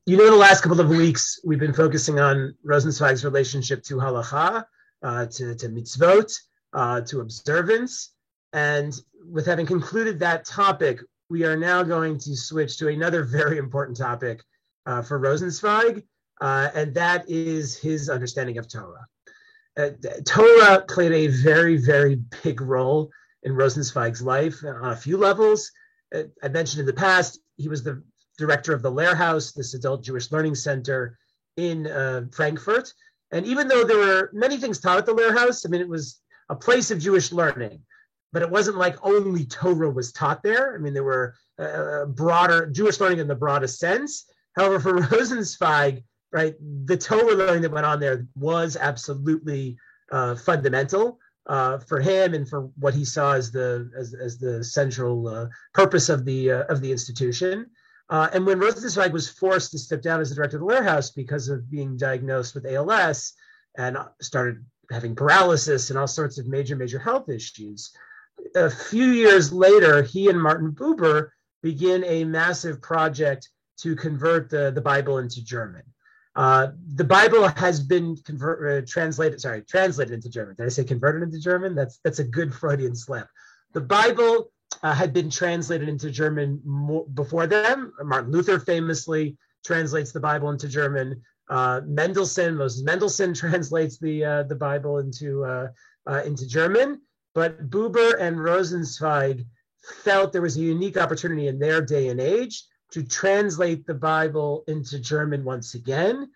The last couple of weeks, we've been focusing on Rosenzweig's relationship to halacha, to mitzvot, to observance. And with having concluded that topic, we are now going to switch to another very important topic for Rosenzweig, and that is his understanding of Torah. Torah played a very, very big role in Rosenzweig's life on a few levels. I mentioned in the past, he was the director of the Lehrhaus, this adult Jewish learning center in Frankfurt. And even though there were many things taught at the Lehrhaus, it was a place of Jewish learning, but it wasn't like only Torah was taught there. There were broader Jewish learning in the broadest sense. However, for Rosenzweig, right, the Torah learning that went on there was absolutely fundamental for him and for what he saw as the central purpose of the institution. And when Rosenzweig was forced to step down as the director of the Lehrhaus because of being diagnosed with ALS and started having paralysis and all sorts of major health issues, a few years later, he and Martin Buber begin a massive project to convert the Bible into German. The Bible has been translated into German. Did I say converted into German? That's a good Freudian slip. The Bible had been translated into German before them. Martin Luther famously translates the Bible into German. Moses Mendelssohn translates the Bible into German. But Buber and Rosenzweig felt there was a unique opportunity in their day and age to translate the Bible into German once again,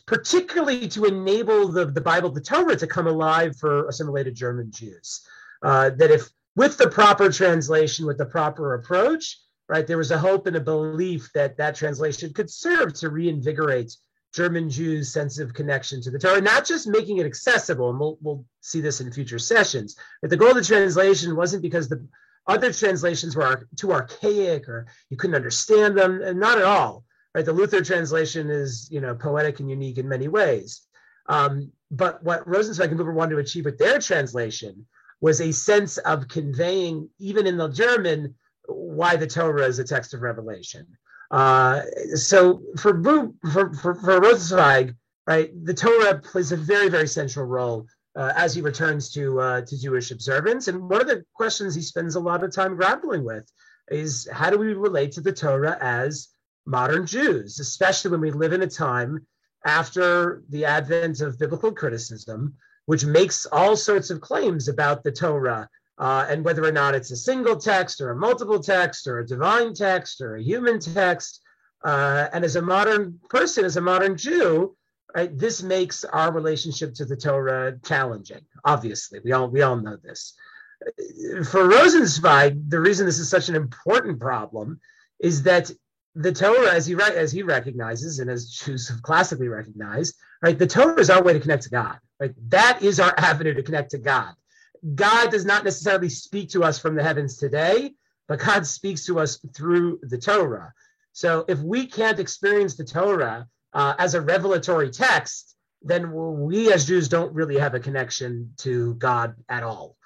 particularly to enable the Bible, the Torah, to come alive for assimilated German Jews. That if with the proper translation, with the proper approach, right, there was a hope and a belief that translation could serve to reinvigorate German Jews' sense of connection to the Torah, not just making it accessible, and we'll see this in future sessions, but the goal of the translation wasn't because the other translations were too archaic or you couldn't understand them, and not at all. Right? The Luther translation is, poetic and unique in many ways. But what Rosenzweig and Buber wanted to achieve with their translation was a sense of conveying, even in the German, why the Torah is a text of revelation. So for Rosenzweig, right, the Torah plays a very, very central role as he returns to Jewish observance. And one of the questions he spends a lot of time grappling with is, how do we relate to the Torah as modern Jews, especially when we live in a time after the advent of biblical criticism, which makes all sorts of claims about the Torah, and whether or not it's a single text or a multiple text or a divine text or a human text. And as a modern person, as a modern Jew, right, this makes our relationship to the Torah challenging. Obviously, we all know this. For Rosenzweig, the reason this is such an important problem is that the Torah, as he recognizes, and as Jews have classically recognized, right, the Torah is our way to connect to God. Right, that is our avenue to connect to God. God does not necessarily speak to us from the heavens today, but God speaks to us through the Torah. So if we can't experience the Torah as a revelatory text, then we as Jews don't really have a connection to God at all.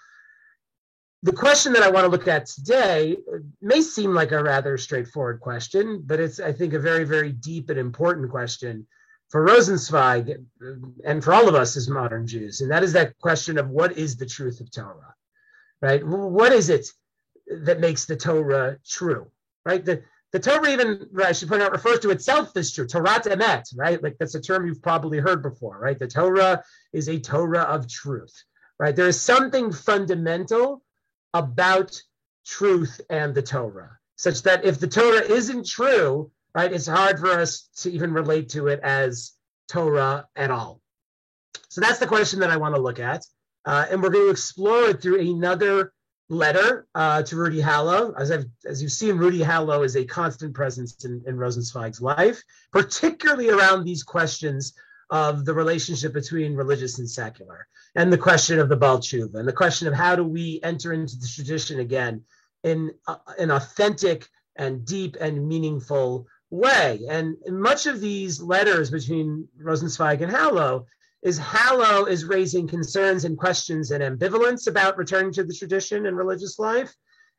The question that I want to look at today may seem like a rather straightforward question, but it's, I think, a very, very deep and important question for Rosenzweig and for all of us as modern Jews. And that is that question of what is the truth of Torah, right? What is it that makes the Torah true, right? The Torah even, I should point out, refers to itself as true, Torat Emet, right? Like that's a term you've probably heard before, right? The Torah is a Torah of truth, right? There is something fundamental about truth and the Torah, such that if the Torah isn't true, right, it's hard for us to even relate to it as Torah at all. So that's the question that I want to look at. And we're going to explore it through another letter to Rudy Hallow. As you've seen, Rudy Hallow is a constant presence in Rosenzweig's life, particularly around these questions of the relationship between religious and secular, and the question of the Baal Tshuva, and the question of how do we enter into the tradition again in an authentic and deep and meaningful way. And much of these letters between Rosenzweig and Hallow is raising concerns and questions and ambivalence about returning to the tradition and religious life.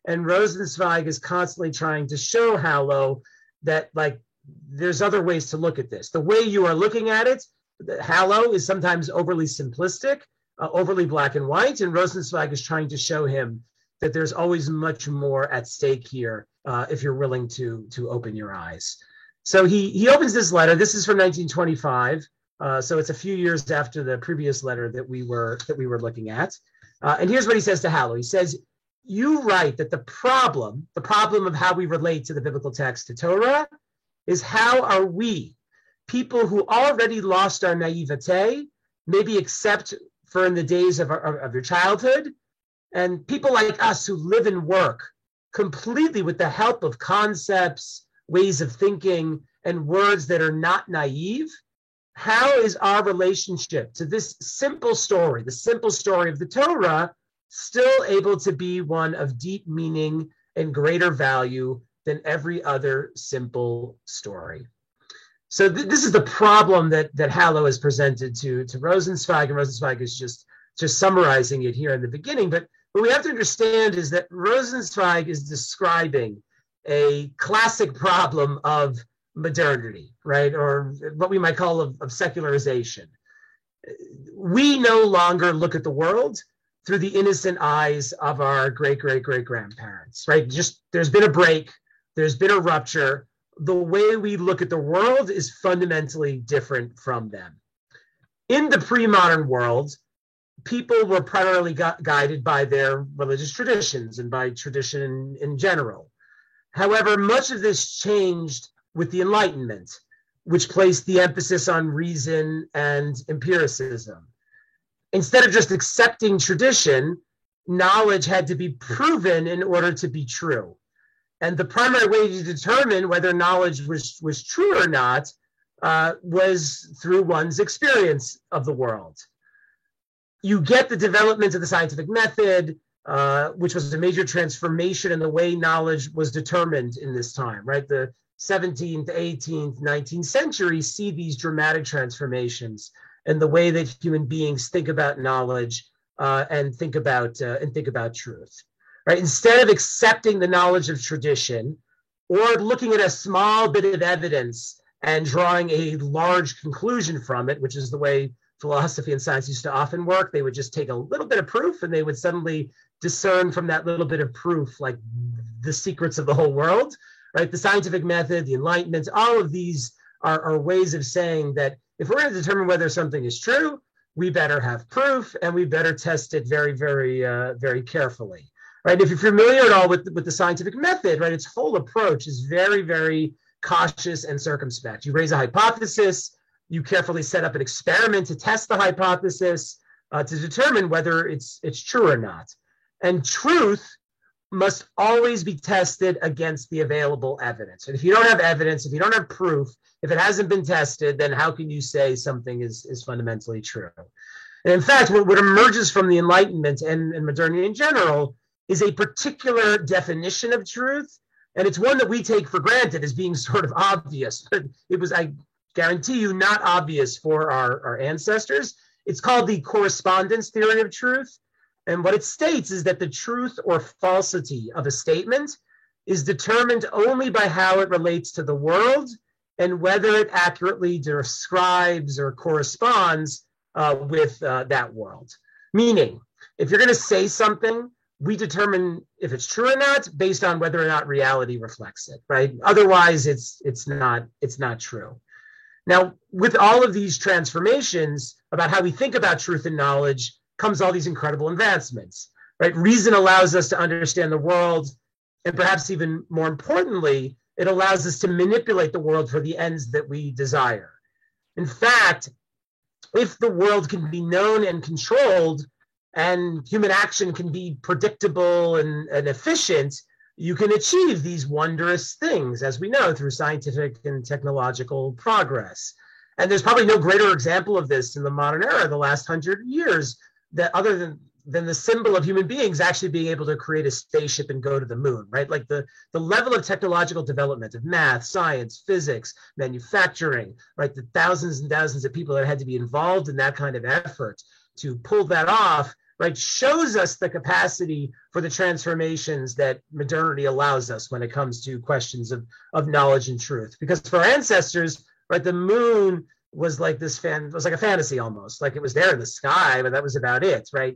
And Rosenzweig is constantly trying to show Hallow that, like, there's other ways to look at this. The way you are looking at it, Hallow is sometimes overly simplistic, overly black and white, and Rosenzweig is trying to show him that there's always much more at stake here if you're willing to open your eyes. So he opens this letter. This is from 1925, so it's a few years after the previous letter that we were looking at. And here's what he says to Hallow. He says, "You write that the problem of how we relate to the biblical text, to Torah, is how are we, people who already lost our naivete, maybe except for in the days of your childhood, and people like us who live and work completely with the help of concepts, ways of thinking, and words that are not naive, how is our relationship to this simple story, the simple story of the Torah, still able to be one of deep meaning and greater value than every other simple story?" So this is the problem that Hallow has presented to Rosenzweig, and Rosenzweig is just summarizing it here in the beginning. But what we have to understand is that Rosenzweig is describing a classic problem of modernity, right? Or what we might call of secularization. We no longer look at the world through the innocent eyes of our great-great-great-grandparents, right? Just there's been a break, there's been a rupture. The way we look at the world is fundamentally different from them. In the pre-modern world, people were primarily guided by their religious traditions and by tradition in general. However, much of this changed with the Enlightenment, which placed the emphasis on reason and empiricism. Instead of just accepting tradition, knowledge had to be proven in order to be true. And the primary way to determine whether knowledge was true or not was through one's experience of the world. You get the development of the scientific method, which was a major transformation in the way knowledge was determined in this time, right? The 17th, 18th, 19th century see these dramatic transformations in the way that human beings think about knowledge and think about truth, right? Instead of accepting the knowledge of tradition or looking at a small bit of evidence and drawing a large conclusion from it, which is the way philosophy and science used to often work, they would just take a little bit of proof and they would suddenly discern from that little bit of proof like the secrets of the whole world, right? The scientific method, the Enlightenment, all of these are ways of saying that if we're going to determine whether something is true, we better have proof and we better test it very, very, very carefully, right? If you're familiar at all with the scientific method, right, its whole approach is very, very cautious and circumspect. You raise a hypothesis, you carefully set up an experiment to test the hypothesis to determine whether it's true or not. And truth must always be tested against the available evidence. And if you don't have evidence, if you don't have proof, if it hasn't been tested, then how can you say something is fundamentally true? And in fact, what emerges from the Enlightenment and modernity in general is a particular definition of truth. And it's one that we take for granted as being sort of obvious. But it was, I guarantee you, not obvious for our ancestors. It's called the correspondence theory of truth. And what it states is that the truth or falsity of a statement is determined only by how it relates to the world and whether it accurately describes or corresponds with that world. Meaning, if you're going to say something, we determine if it's true or not based on whether or not reality reflects it, right? Otherwise, it's not true. Now, with all of these transformations about how we think about truth and knowledge comes all these incredible advancements, right? Reason allows us to understand the world, and perhaps even more importantly, it allows us to manipulate the world for the ends that we desire. In fact, if the world can be known and controlled and human action can be predictable and efficient, you can achieve these wondrous things, as we know, through scientific and technological progress. And there's probably no greater example of this in the modern era, the last 100 years, that other than the symbol of human beings actually being able to create a spaceship and go to the moon, right? Like the level of technological development of math, science, physics, manufacturing, right? The thousands and thousands of people that had to be involved in that kind of effort to pull that off, right, shows us the capacity for the transformations that modernity allows us when it comes to questions of knowledge and truth. Because for our ancestors, right, the moon was like was like a fantasy almost, like it was there in the sky, but that was about it, right?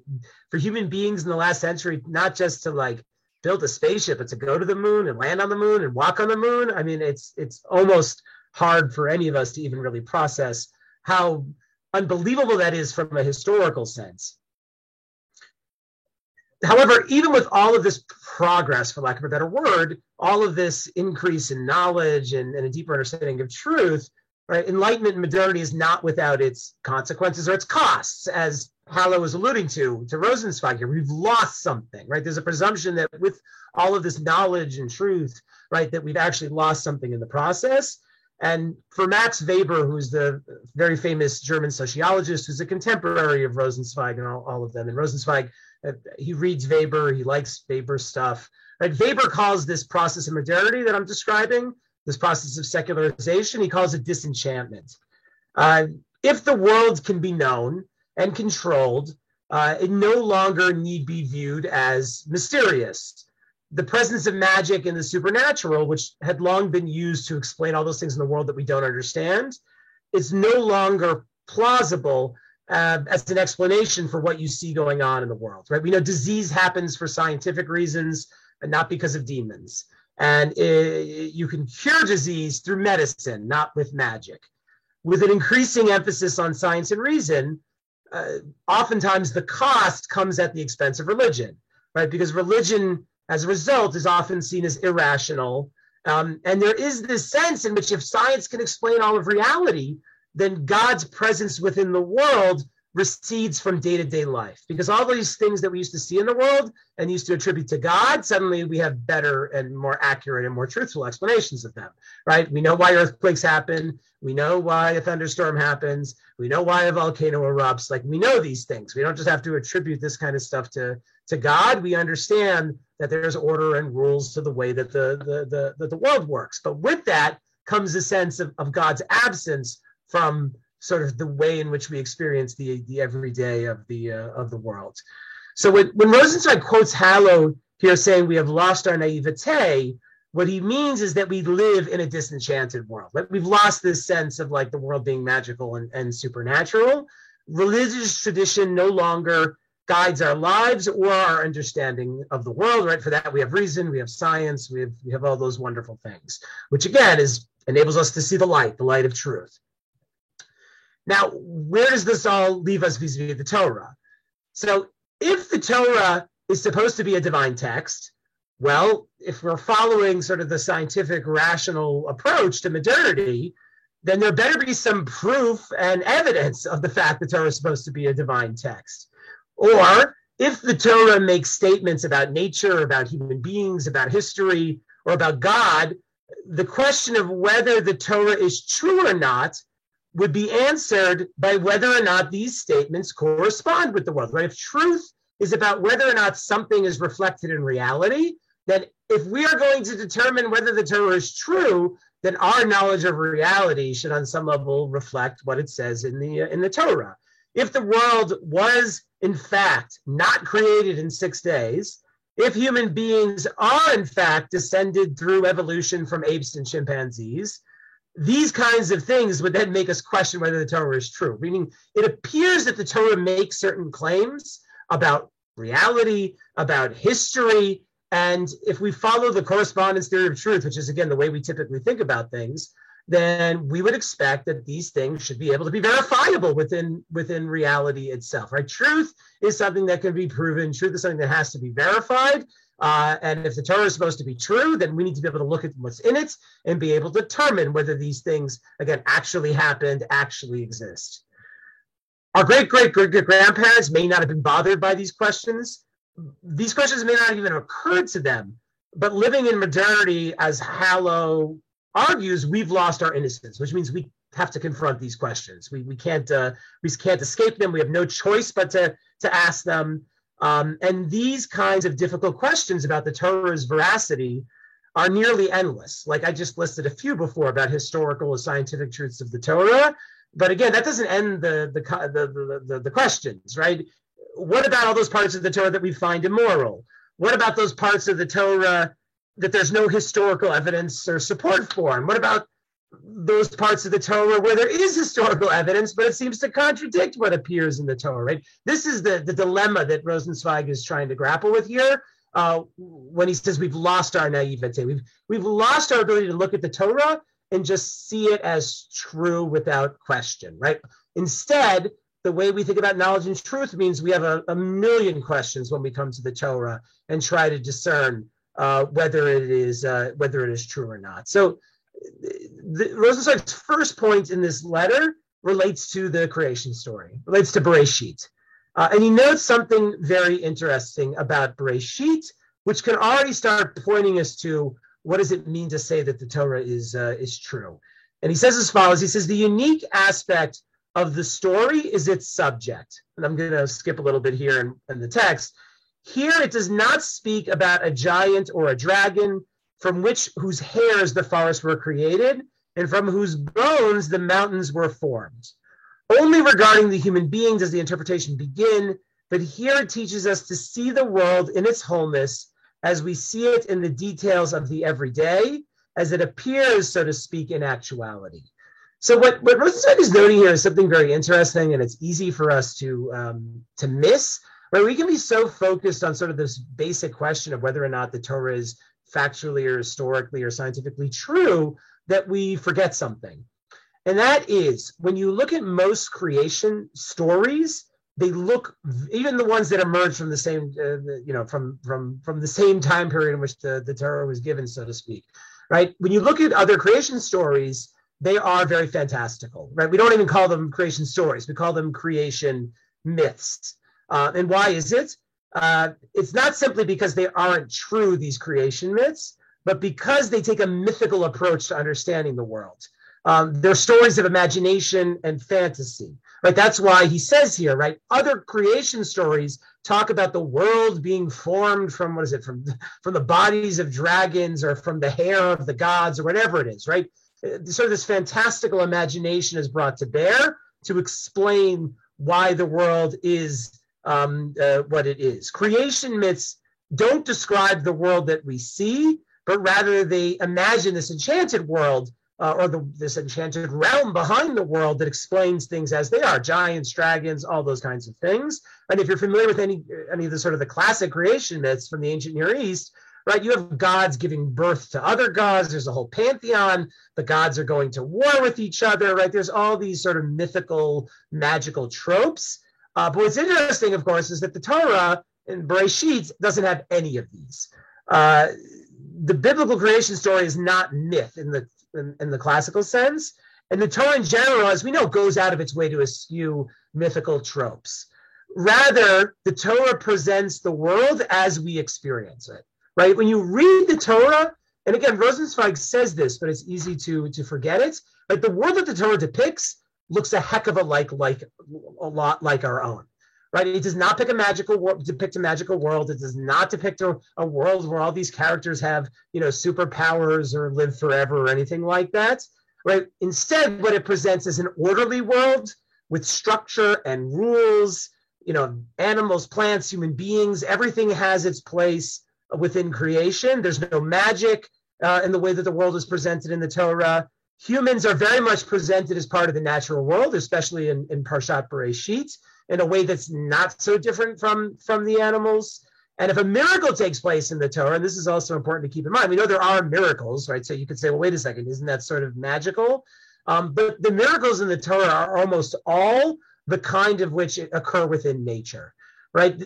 For human beings in the last century, not just to like build a spaceship, but to go to the moon and land on the moon and walk on the moon. I mean, it's almost hard for any of us to even really process how unbelievable that is from a historical sense. However, even with all of this progress, for lack of a better word, all of this increase in knowledge and a deeper understanding of truth, right? Enlightenment and modernity is not without its consequences or its costs, as Hallow was alluding to Rosenzweig here. We've lost something, right? There's a presumption that with all of this knowledge and truth, right, that we've actually lost something in the process. And for Max Weber, who's the very famous German sociologist, who's a contemporary of Rosenzweig and all of them, and Rosenzweig, he reads Weber, he likes Weber's stuff. Right? Weber calls this process of modernity that I'm describing, this process of secularization, he calls it disenchantment. If the world can be known and controlled, it no longer need be viewed as mysterious. The presence of magic and the supernatural, which had long been used to explain all those things in the world that we don't understand, is no longer plausible as an explanation for what you see going on in the world, right? We know disease happens for scientific reasons and not because of demons. And you can cure disease through medicine, not with magic. With an increasing emphasis on science and reason, oftentimes the cost comes at the expense of religion, right? Because religion, as a result, is often seen as irrational. And there is this sense in which if science can explain all of reality, then God's presence within the world recedes from day-to-day life. Because all these things that we used to see in the world and used to attribute to God, suddenly we have better and more accurate and more truthful explanations of them, right? We know why earthquakes happen. We know why a thunderstorm happens. We know why a volcano erupts. Like, we know these things. We don't just have to attribute this kind of stuff to God. We understand that there's order and rules to the way that the world works. But with that comes a sense of God's absence from sort of the way in which we experience the everyday of the world. So when Rosenzweig quotes Hallow here saying we have lost our naivete, what he means is that we live in a disenchanted world. Like, we've lost this sense of like the world being magical and supernatural. Religious tradition no longer guides our lives or our understanding of the world, right? For that, we have reason, we have science, we have all those wonderful things, which again enables us to see the light of truth. Now, where does this all leave us vis-a-vis the Torah? So if the Torah is supposed to be a divine text, well, if we're following sort of the scientific, rational approach to modernity, then there better be some proof and evidence of the fact the Torah is supposed to be a divine text. Or if the Torah makes statements about nature, about human beings, about history, or about God, the question of whether the Torah is true or not would be answered by whether or not these statements correspond with the world, right? If truth is about whether or not something is reflected in reality, then if we are going to determine whether the Torah is true, then our knowledge of reality should on some level reflect what it says in the Torah. If the world was, in fact, not created in 6 days, if human beings are, in fact, descended through evolution from apes and chimpanzees, these kinds of things would then make us question whether the Torah is true. Meaning, it appears that the Torah makes certain claims about reality, about history, and if we follow the correspondence theory of truth, which is, again, the way we typically think about things, then we would expect that these things should be able to be verifiable within reality itself, right? Truth is something that can be proven. Truth is something that has to be verified. And if the Torah is supposed to be true, then we need to be able to look at what's in it and be able to determine whether these things, again, actually happened, actually exist. Our great-great-great-grandparents may not have been bothered by these questions. These questions may not even have occurred to them. But living in modernity, as Hallow argues, we've lost our innocence, which means we have to confront these questions. We can't escape them. We have no choice but to ask them. And these kinds of difficult questions about the Torah's veracity are nearly endless. Like I just listed a few before about historical or scientific truths of the Torah. But again, that doesn't end the questions, right? what about all those parts of the Torah that we find immoral? What about those parts of the Torah that there's no historical evidence or support for? And what about those parts of the Torah where there is historical evidence, but it seems to contradict what appears in the Torah, right? This is the dilemma that Rosenzweig is trying to grapple with here when he says we've lost our naivete. We've lost our ability to look at the Torah and just see it as true without question, right? Instead, the way we think about knowledge and truth means we have a million questions when we come to the Torah and try to discern whether it is true or not. So Rosenzweig's first point in this letter relates to the creation story, relates to Bereshit. And he notes something very interesting about Bereshit, which can already start pointing us to what does it mean to say that the Torah is true. And he says as follows, he says, the unique aspect of the story is its subject. And I'm going to skip a little bit here in the text. Here it does not speak about a giant or a dragon from whose hairs the forests were created and from whose bones the mountains were formed. Only regarding the human being does the interpretation begin, but here it teaches us to see the world in its wholeness as we see it in the details of the everyday, as it appears, so to speak, in actuality. So what Rosenzweig is noting here is something very interesting, and it's easy for us to miss, where we can be so focused on sort of this basic question of whether or not the Torah is factually or historically or scientifically true that we forget something. And that is, when you look at most creation stories, they look, even the ones that emerge from the same, from the same time period in which the Torah was given, so to speak, right? When you look at other creation stories, they are very fantastical, right? We don't even call them creation stories. We call them creation myths. And why is it? It's not simply because they aren't true, these creation myths, but because they take a mythical approach to understanding the world. They're stories of imagination and fantasy, right? That's why he says here, right? Other creation stories talk about the world being formed from, from the bodies of dragons or from the hair of the gods or whatever it is, right? Sort of this fantastical imagination is brought to bear to explain why the world is what it is. Creation myths don't describe the world that we see, but rather they imagine this enchanted world this enchanted realm behind the world that explains things as they are, giants, dragons, all those kinds of things. And if you're familiar with any of the sort of the classic creation myths from the ancient Near East, right, you have gods giving birth to other gods. There's a whole pantheon. The gods are going to war with each other, right? There's all these sort of mythical, magical tropes. But what's interesting, of course, is that the Torah in Bereshit doesn't have any of these. The biblical creation story is not myth in the classical sense. And the Torah in general, as we know, goes out of its way to eschew mythical tropes. Rather, the Torah presents the world as we experience it, right? When you read the Torah, and again, Rosenzweig says this, but it's easy to forget it, but the world that the Torah depicts looks a heck of a lot like our own, right? It does not depict a magical world. It does not depict a world where all these characters have, superpowers or live forever or anything like that, right? Instead, what it presents is an orderly world with structure and rules, animals, plants, human beings, everything has its place within creation. There's no magic in the way that the world is presented in the Torah. Humans are very much presented as part of the natural world, especially in Parshat Bereshit, in a way that's not so different from the animals. And if a miracle takes place in the Torah, and this is also important to keep in mind, we know there are miracles, right? So you could say, well, wait a second, isn't that sort of magical? But the miracles in the Torah are almost all the kind of which occur within nature, right?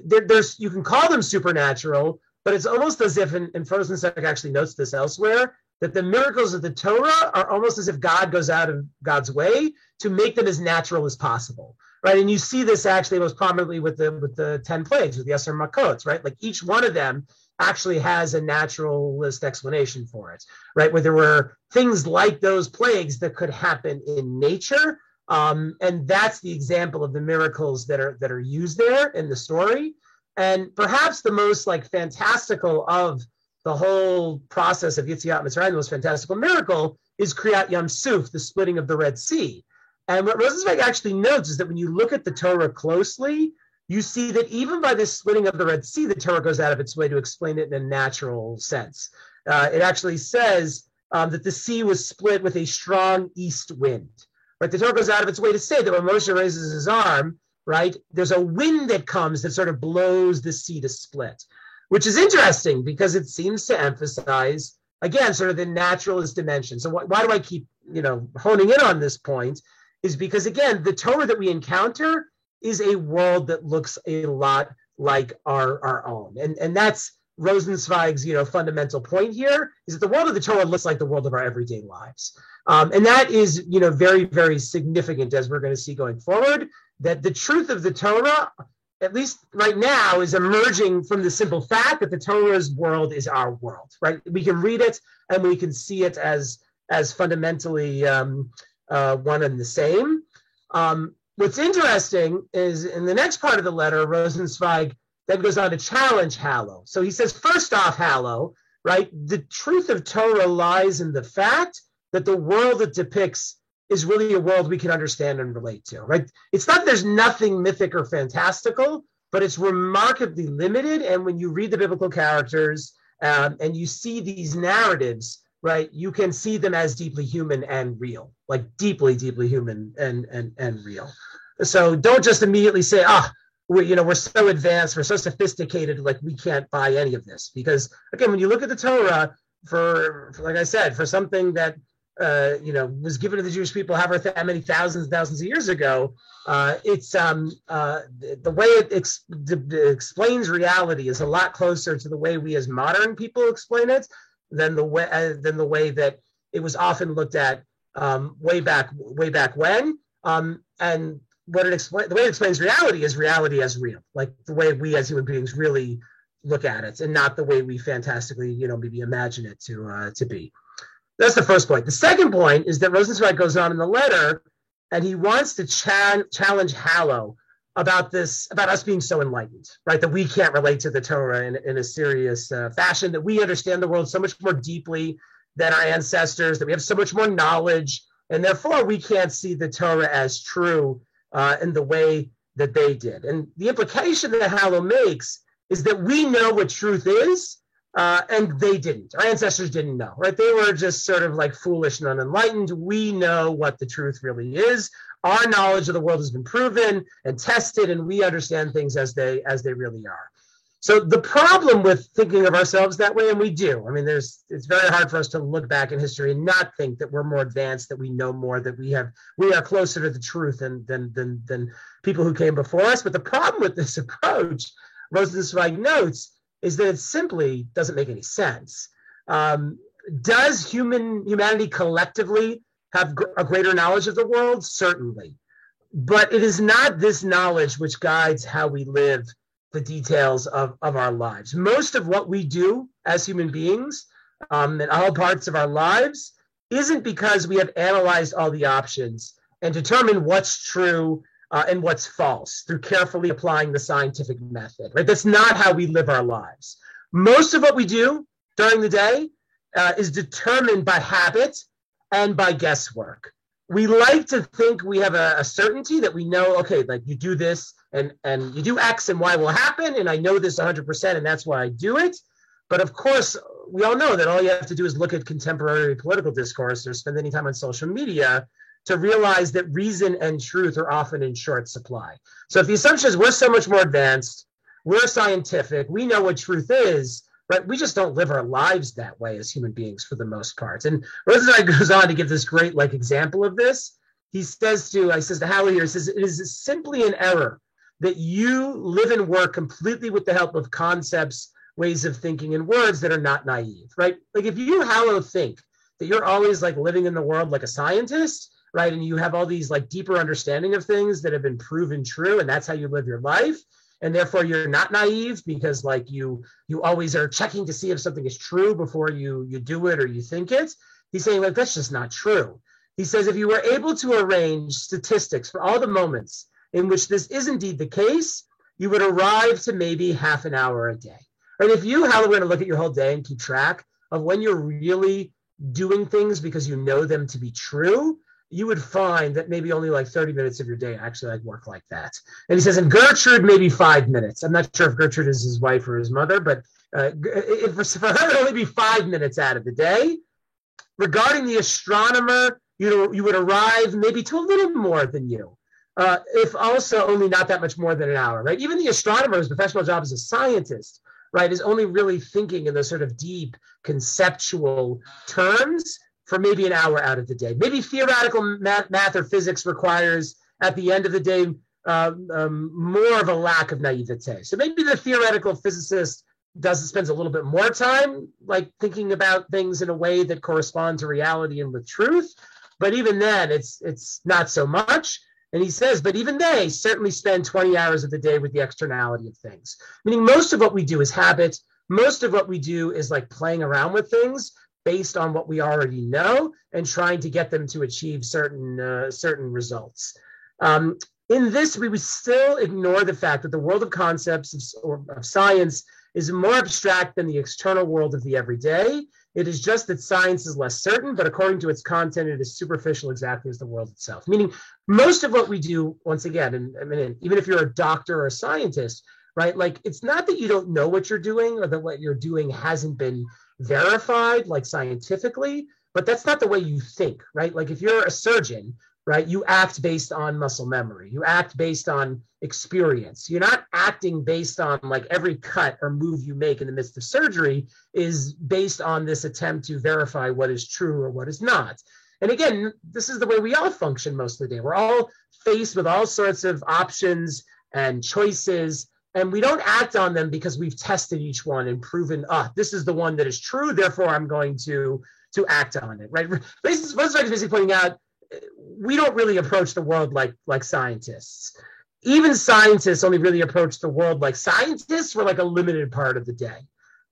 You can call them supernatural, but it's almost as if, and Rosenzweig actually notes this elsewhere, that the miracles of the Torah are almost as if God goes out of God's way to make them as natural as possible, right? And you see this actually most prominently with the 10 plagues, with the Yasser Makot, right? Like each one of them actually has a naturalist explanation for it, right? Where there were things like those plagues that could happen in nature, and that's the example of the miracles that are used there in the story. And perhaps the most fantastical of the whole process of Yetziat Mitzrayim, the most fantastical miracle, is Kriyat Yam Suf, the splitting of the Red Sea. And what Rosenzweig actually notes is that when you look at the Torah closely, you see that even by this splitting of the Red Sea, the Torah goes out of its way to explain it in a natural sense. It actually says that the sea was split with a strong east wind. Right? The Torah goes out of its way to say that when Moshe raises his arm, right, there's a wind that comes that sort of blows the sea to split, which is interesting because it seems to emphasize, again, sort of the naturalist dimension. So why do I keep, honing in on this point? Is because, again, the Torah that we encounter is a world that looks a lot like our own. And that's Rosenzweig's, fundamental point here, is that the world of the Torah looks like the world of our everyday lives. And that is, very, very significant, as we're going to see going forward, that the truth of the Torah, at least right now, is emerging from the simple fact that the Torah's world is our world, right? We can read it and we can see it as fundamentally one and the same. What's interesting is in the next part of the letter, Rosenzweig then goes on to challenge Hallow. So he says, first off, Hallow, right, the truth of Torah lies in the fact that the world it depicts is really a world we can understand and relate to, right? It's not that there's nothing mythic or fantastical, but it's remarkably limited. And when you read the biblical characters and you see these narratives, right, you can see them as deeply human and real, like deeply, deeply human and real. So don't just immediately say, we're so advanced, we're so sophisticated, like we can't buy any of this. Because again, when you look at the Torah, for like I said, for something that was given to the Jewish people however many thousands and thousands of years ago, it's the way it explains reality is a lot closer to the way we as modern people explain it than the way that it was often looked at way back when. And the way it explains reality is reality as real, like the way we as human beings really look at it, and not the way we fantastically, maybe imagine it to be. That's the first point. The second point is that Rosenzweig goes on in the letter, and he wants to challenge Hallow about us being so enlightened, right? That we can't relate to the Torah in a serious fashion, that we understand the world so much more deeply than our ancestors, that we have so much more knowledge, and therefore we can't see the Torah as true in the way that they did. And the implication that Hallow makes is that we know what truth is, and they didn't. Our ancestors didn't know, right? They were just sort of like foolish and unenlightened. We know what the truth really is. Our knowledge of the world has been proven and tested, and we understand things as they really are. So the problem with thinking of ourselves that way, and we do, I mean, it's very hard for us to look back in history and not think that we're more advanced, that we know more, that we are closer to the truth than people who came before us. But the problem with this approach, Rosenzweig notes, is that it simply doesn't make any sense. Does humanity collectively have a greater knowledge of the world? Certainly. But it is not this knowledge which guides how we live the details of our lives. Most of what we do as human beings in all parts of our lives isn't because we have analyzed all the options and determined what's true and what's false through carefully applying the scientific method, right? That's not how we live our lives. Most of what we do during the day is determined by habit and by guesswork. We like to think we have a certainty that we know, okay, like you do this and you do X and Y will happen, and I know this 100%, and that's why I do it. But of course, we all know that all you have to do is look at contemporary political discourse or spend any time on social media to realize that reason and truth are often in short supply. So if the assumption is we're so much more advanced, we're scientific, we know what truth is, right? We just don't live our lives that way as human beings for the most part. And Rosenzweig goes on to give this great example of this. He says to Hallow here, he says, it is simply an error that you live and work completely with the help of concepts, ways of thinking, and words that are not naive, right? Like if you, Hallow, think that you're always living in the world like a scientist, right? And you have all these deeper understanding of things that have been proven true, and that's how you live your life. And therefore you're not naive because you always are checking to see if something is true before you do it or you think it. He's saying that's just not true. He says, if you were able to arrange statistics for all the moments in which this is indeed the case, you would arrive to maybe half an hour a day. Right? If you, Hallow, were going to look at your whole day and keep track of when you're really doing things because you know them to be true, you would find that maybe only like 30 minutes of your day actually like work like that. And he says, and Gertrude, maybe 5 minutes. I'm not sure if Gertrude is his wife or his mother, but for her, it would only be 5 minutes out of the day. Regarding the astronomer, you would arrive maybe to a little more than you, if also only not that much more than an hour, right? Even the astronomer's professional job as a scientist, right, is only really thinking in those sort of deep conceptual terms for maybe an hour out of the day. Maybe theoretical math or physics requires, at the end of the day, more of a lack of naivete. So maybe the theoretical physicist spends a little bit more time like thinking about things in a way that correspond to reality and with truth. But even then, it's not so much. And he says, but even they certainly spend 20 hours of the day with the externality of things. Meaning most of what we do is habit. Most of what we do is like playing around with things based on what we already know and trying to get them to achieve certain results. In this, we would still ignore the fact that the world of concepts of science is more abstract than the external world of the everyday. It is just that science is less certain, but according to its content, it is superficial exactly as the world itself. Meaning most of what we do, once again, and I mean, even if you're a doctor or a scientist, right? Like it's not that you don't know what you're doing or that what you're doing hasn't been verified like scientifically, but that's not the way you think, right? Like if you're a surgeon, right, you act based on muscle memory. You act based on experience. You're not acting based on like every cut or move you make in the midst of surgery is based on this attempt to verify what is true or what is not. And again, this is the way we all function most of the day. We're all faced with all sorts of options and choices, and we don't act on them because we've tested each one and proven, this is the one that is true, therefore I'm going to act on it, right? Most of us basically pointing out, we don't really approach the world like scientists. Even scientists only really approach the world like scientists for like a limited part of the day.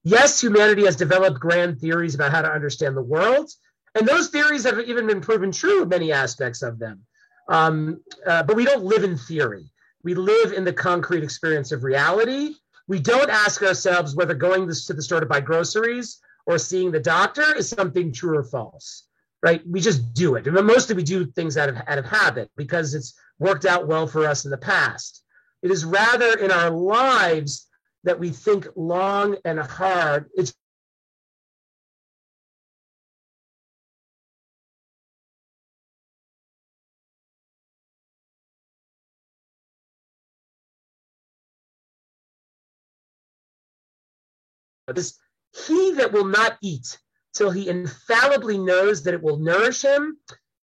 Yes, humanity has developed grand theories about how to understand the world, and those theories have even been proven true in many aspects of them. But we don't live in theory. We live in the concrete experience of reality. We don't ask ourselves whether going to the store to buy groceries or seeing the doctor is something true or false. Right? We just do it. And mostly we do things out of habit because it's worked out well for us in the past. It is rather in our lives that we think long and hard. It's this, he that will not eat till he infallibly knows that it will nourish him,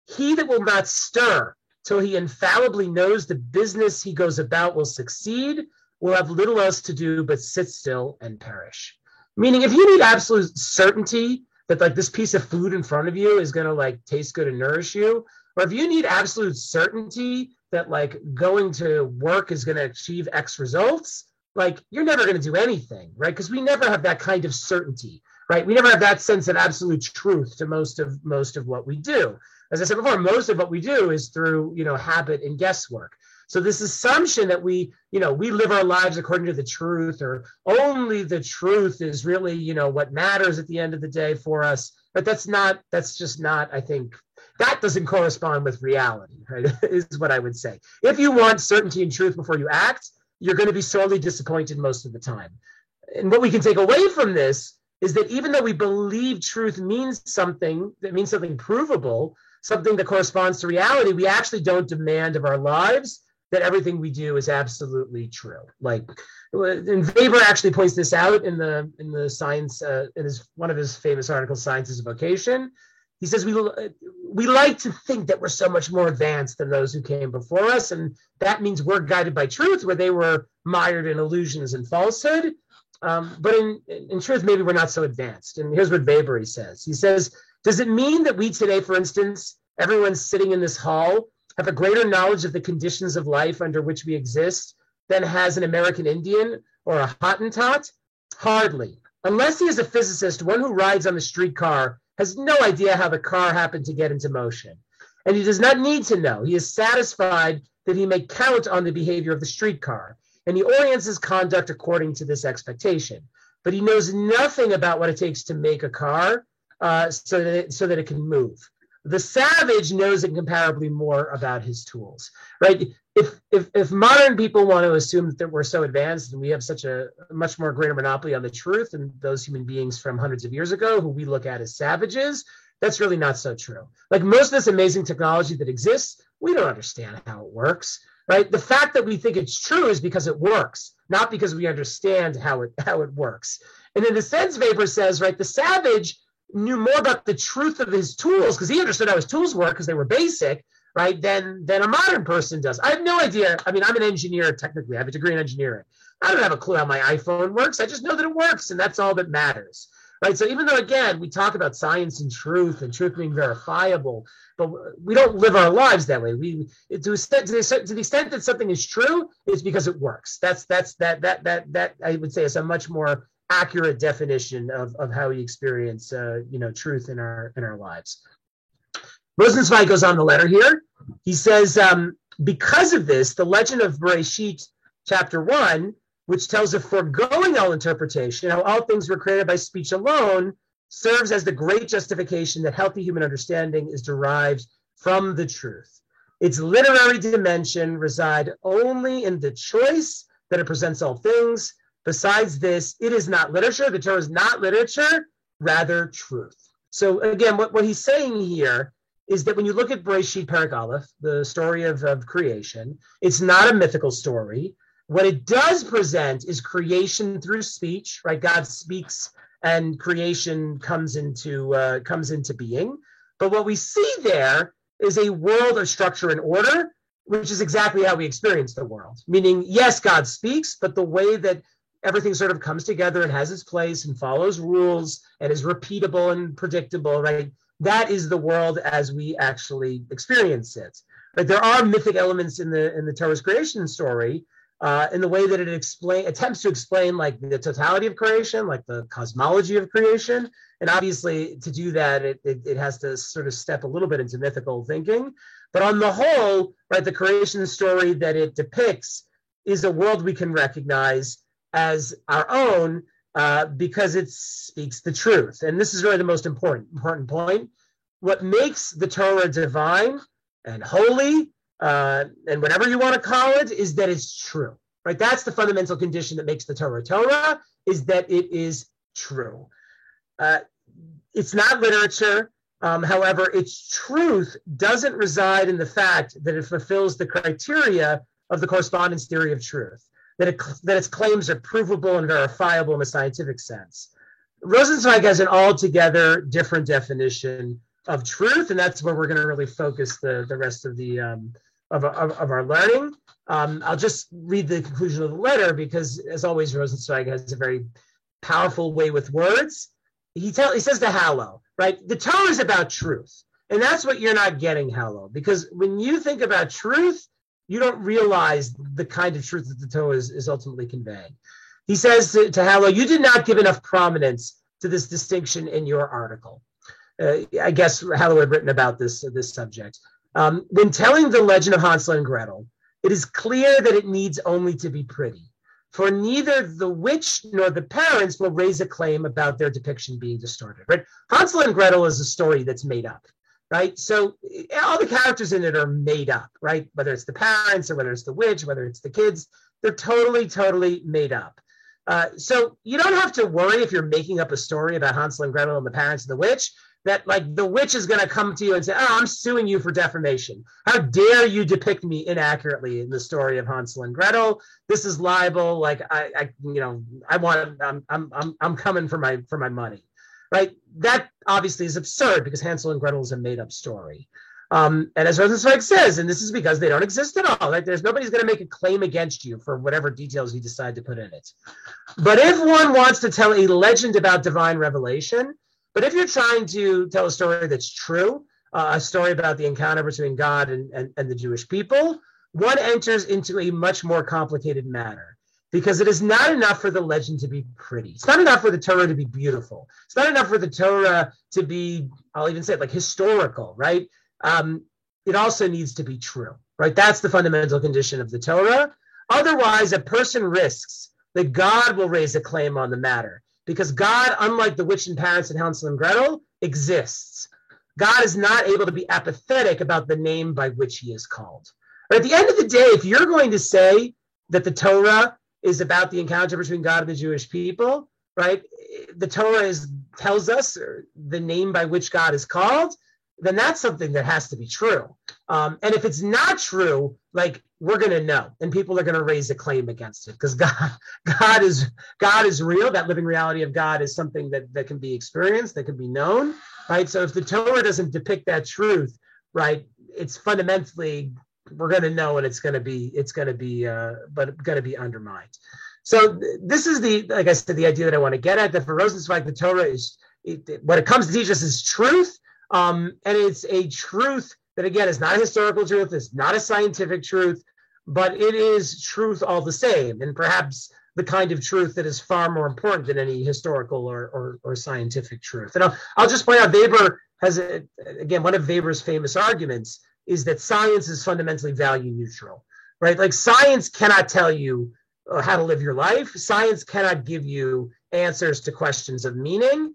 he that will not stir till he infallibly knows the business he goes about will succeed, will have little else to do but sit still and perish. Meaning, if you need absolute certainty that like this piece of food in front of you is going to like taste good and nourish you, or if you need absolute certainty that like going to work is going to achieve X results, like you're never going to do anything, right? Because we never have that kind of certainty, right? We never have that sense of absolute truth to most of what we do. As I said before, most of what we do is through, habit and guesswork. So this assumption that we live our lives according to the truth, or only the truth is really, what matters at the end of the day for us. But that's just not, I think, that doesn't correspond with reality, right? Is what I would say. If you want certainty and truth before you act, you're going to be sorely disappointed most of the time. And what we can take away from this is that even though we believe truth means something, that means something provable, something that corresponds to reality, we actually don't demand of our lives that everything we do is absolutely true. Like, and Weber actually points this out in the science, in one of his famous articles, Science is a Vocation. He says we like to think that we're so much more advanced than those who came before us, and that means we're guided by truth, where they were mired in illusions and falsehood. But in truth, maybe we're not so advanced. And here's what Weber says. He says, does it mean that we today, for instance, everyone sitting in this hall, have a greater knowledge of the conditions of life under which we exist than has an American Indian or a Hottentot? Hardly. Unless he is a physicist, one who rides on the streetcar has no idea how the car happened to get into motion. And he does not need to know. He is satisfied that he may count on the behavior of the streetcar, and he orients his conduct according to this expectation. But he knows nothing about what it takes to make a car so that it can move. The savage knows incomparably more about his tools, right? If modern people want to assume that we're so advanced and we have such a much more greater monopoly on the truth than those human beings from hundreds of years ago who we look at as savages, that's really not so true. Like most of this amazing technology that exists, we don't understand how it works, right? The fact that we think it's true is because it works, not because we understand how it works. And in a sense, Weber says, right, the savage knew more about the truth of his tools because he understood how his tools work because they were basic, right, than a modern person does. I have no idea. I mean, I'm an engineer technically. I have a degree in engineering. I don't have a clue how my iPhone works. I just know that it works, and that's all that matters, right? So even though, again, we talk about science and truth being verifiable, but we don't live our lives that way. To the extent that something is true, it's because it works. That I would say is a much more accurate definition of how we experience, truth in our lives. Rosenzweig goes on the letter here. He says, because of this, the legend of Bereshit, chapter 1, which tells of foregoing all interpretation, how all things were created by speech alone, serves as the great justification that healthy human understanding is derived from the truth. Its literary dimension reside only in the choice that it presents all things. Besides this, it is not literature. The Torah is not literature, rather truth. So again, what he's saying here is that when you look at Bereshit Perek Aleph, the story of creation, it's not a mythical story. What it does present is creation through speech, right? God speaks and creation comes into being. But what we see there is a world of structure and order, which is exactly how we experience the world. Meaning, yes, God speaks, but the way that everything sort of comes together and has its place and follows rules and is repeatable and predictable, right? That is the world as we actually experience it. But there are mythic elements in the Torah's creation story, in the way that it attempts to explain like the totality of creation, like the cosmology of creation. And obviously to do that, it has to sort of step a little bit into mythical thinking. But on the whole, right, the creation story that it depicts is a world we can recognize as our own, because it speaks the truth. And this is really the most important point. What makes the Torah divine and holy, and whatever you want to call it, is that it's true, right? That's the fundamental condition that makes the Torah Torah, is that it is true. It's not literature. However, its truth doesn't reside in the fact that it fulfills the criteria of the correspondence theory of truth, that its claims are provable and verifiable in a scientific sense. Rosenzweig has an altogether different definition of truth, and that's where we're going to really focus the rest of the of our learning. I'll just read the conclusion of the letter because, as always, Rosenzweig has a very powerful way with words. He says to Hallow, right? The Torah is about truth, and that's what you're not getting, Hallow, because when you think about truth, you don't realize the kind of truth that the Torah is ultimately conveying. He says to Hallow, you did not give enough prominence to this distinction in your article. I guess Hallow had written about this subject. When telling the legend of Hansel and Gretel, it is clear that it needs only to be pretty, for neither the witch nor the parents will raise a claim about their depiction being distorted. Right? Hansel and Gretel is a story that's made up, right? So all the characters in it are made up, right? Whether it's the parents or whether it's the witch, whether it's the kids, they're totally made up. So you don't have to worry if you're making up a story about Hansel and Gretel and the parents and the witch, that like the witch is going to come to you and say, oh, I'm suing you for defamation. How dare you depict me inaccurately in the story of Hansel and Gretel? This is libel. Like I'm coming for my money, right? That obviously is absurd because Hansel and Gretel is a made up story. And as Rosenzweig says, and this is because they don't exist at all, like there's nobody's going to make a claim against you for whatever details you decide to put in it. But if one wants to tell a legend about divine revelation, but if you're trying to tell a story that's true, a story about the encounter between God and the Jewish people, one enters into a much more complicated matter, because it is not enough for the legend to be pretty. It's not enough for the Torah to be beautiful. It's not enough for the Torah to be, I'll even say it, like historical, right? It also needs to be true, right? That's the fundamental condition of the Torah. Otherwise, a person risks that God will raise a claim on the matter, because God, unlike the witch and parents in Hansel and Gretel, exists. So God is not able to be apathetic about the name by which he is called. But at the end of the day, if you're going to say that the Torah is about the encounter between God and the Jewish people, right? The Torah tells us the name by which God is called, then that's something that has to be true. And if it's not true, like, we're going to know, and people are going to raise a claim against it, because God is real. That living reality of God is something that can be experienced, that can be known, right? So if the Torah doesn't depict that truth, right, it's fundamentally, we're going to know, and it's going to be undermined. So this is like I said, the idea that I want to get at, that for Rosenzweig, the Torah is, what it comes to teach us is truth. And it's a truth that, again, is not a historical truth, it's not a scientific truth, but it is truth all the same, and perhaps the kind of truth that is far more important than any historical or scientific truth. And I'll just point out, Weber has, again, one of Weber's famous arguments is that science is fundamentally value neutral, right? Like, science cannot tell you how to live your life. Science cannot give you answers to questions of meaning.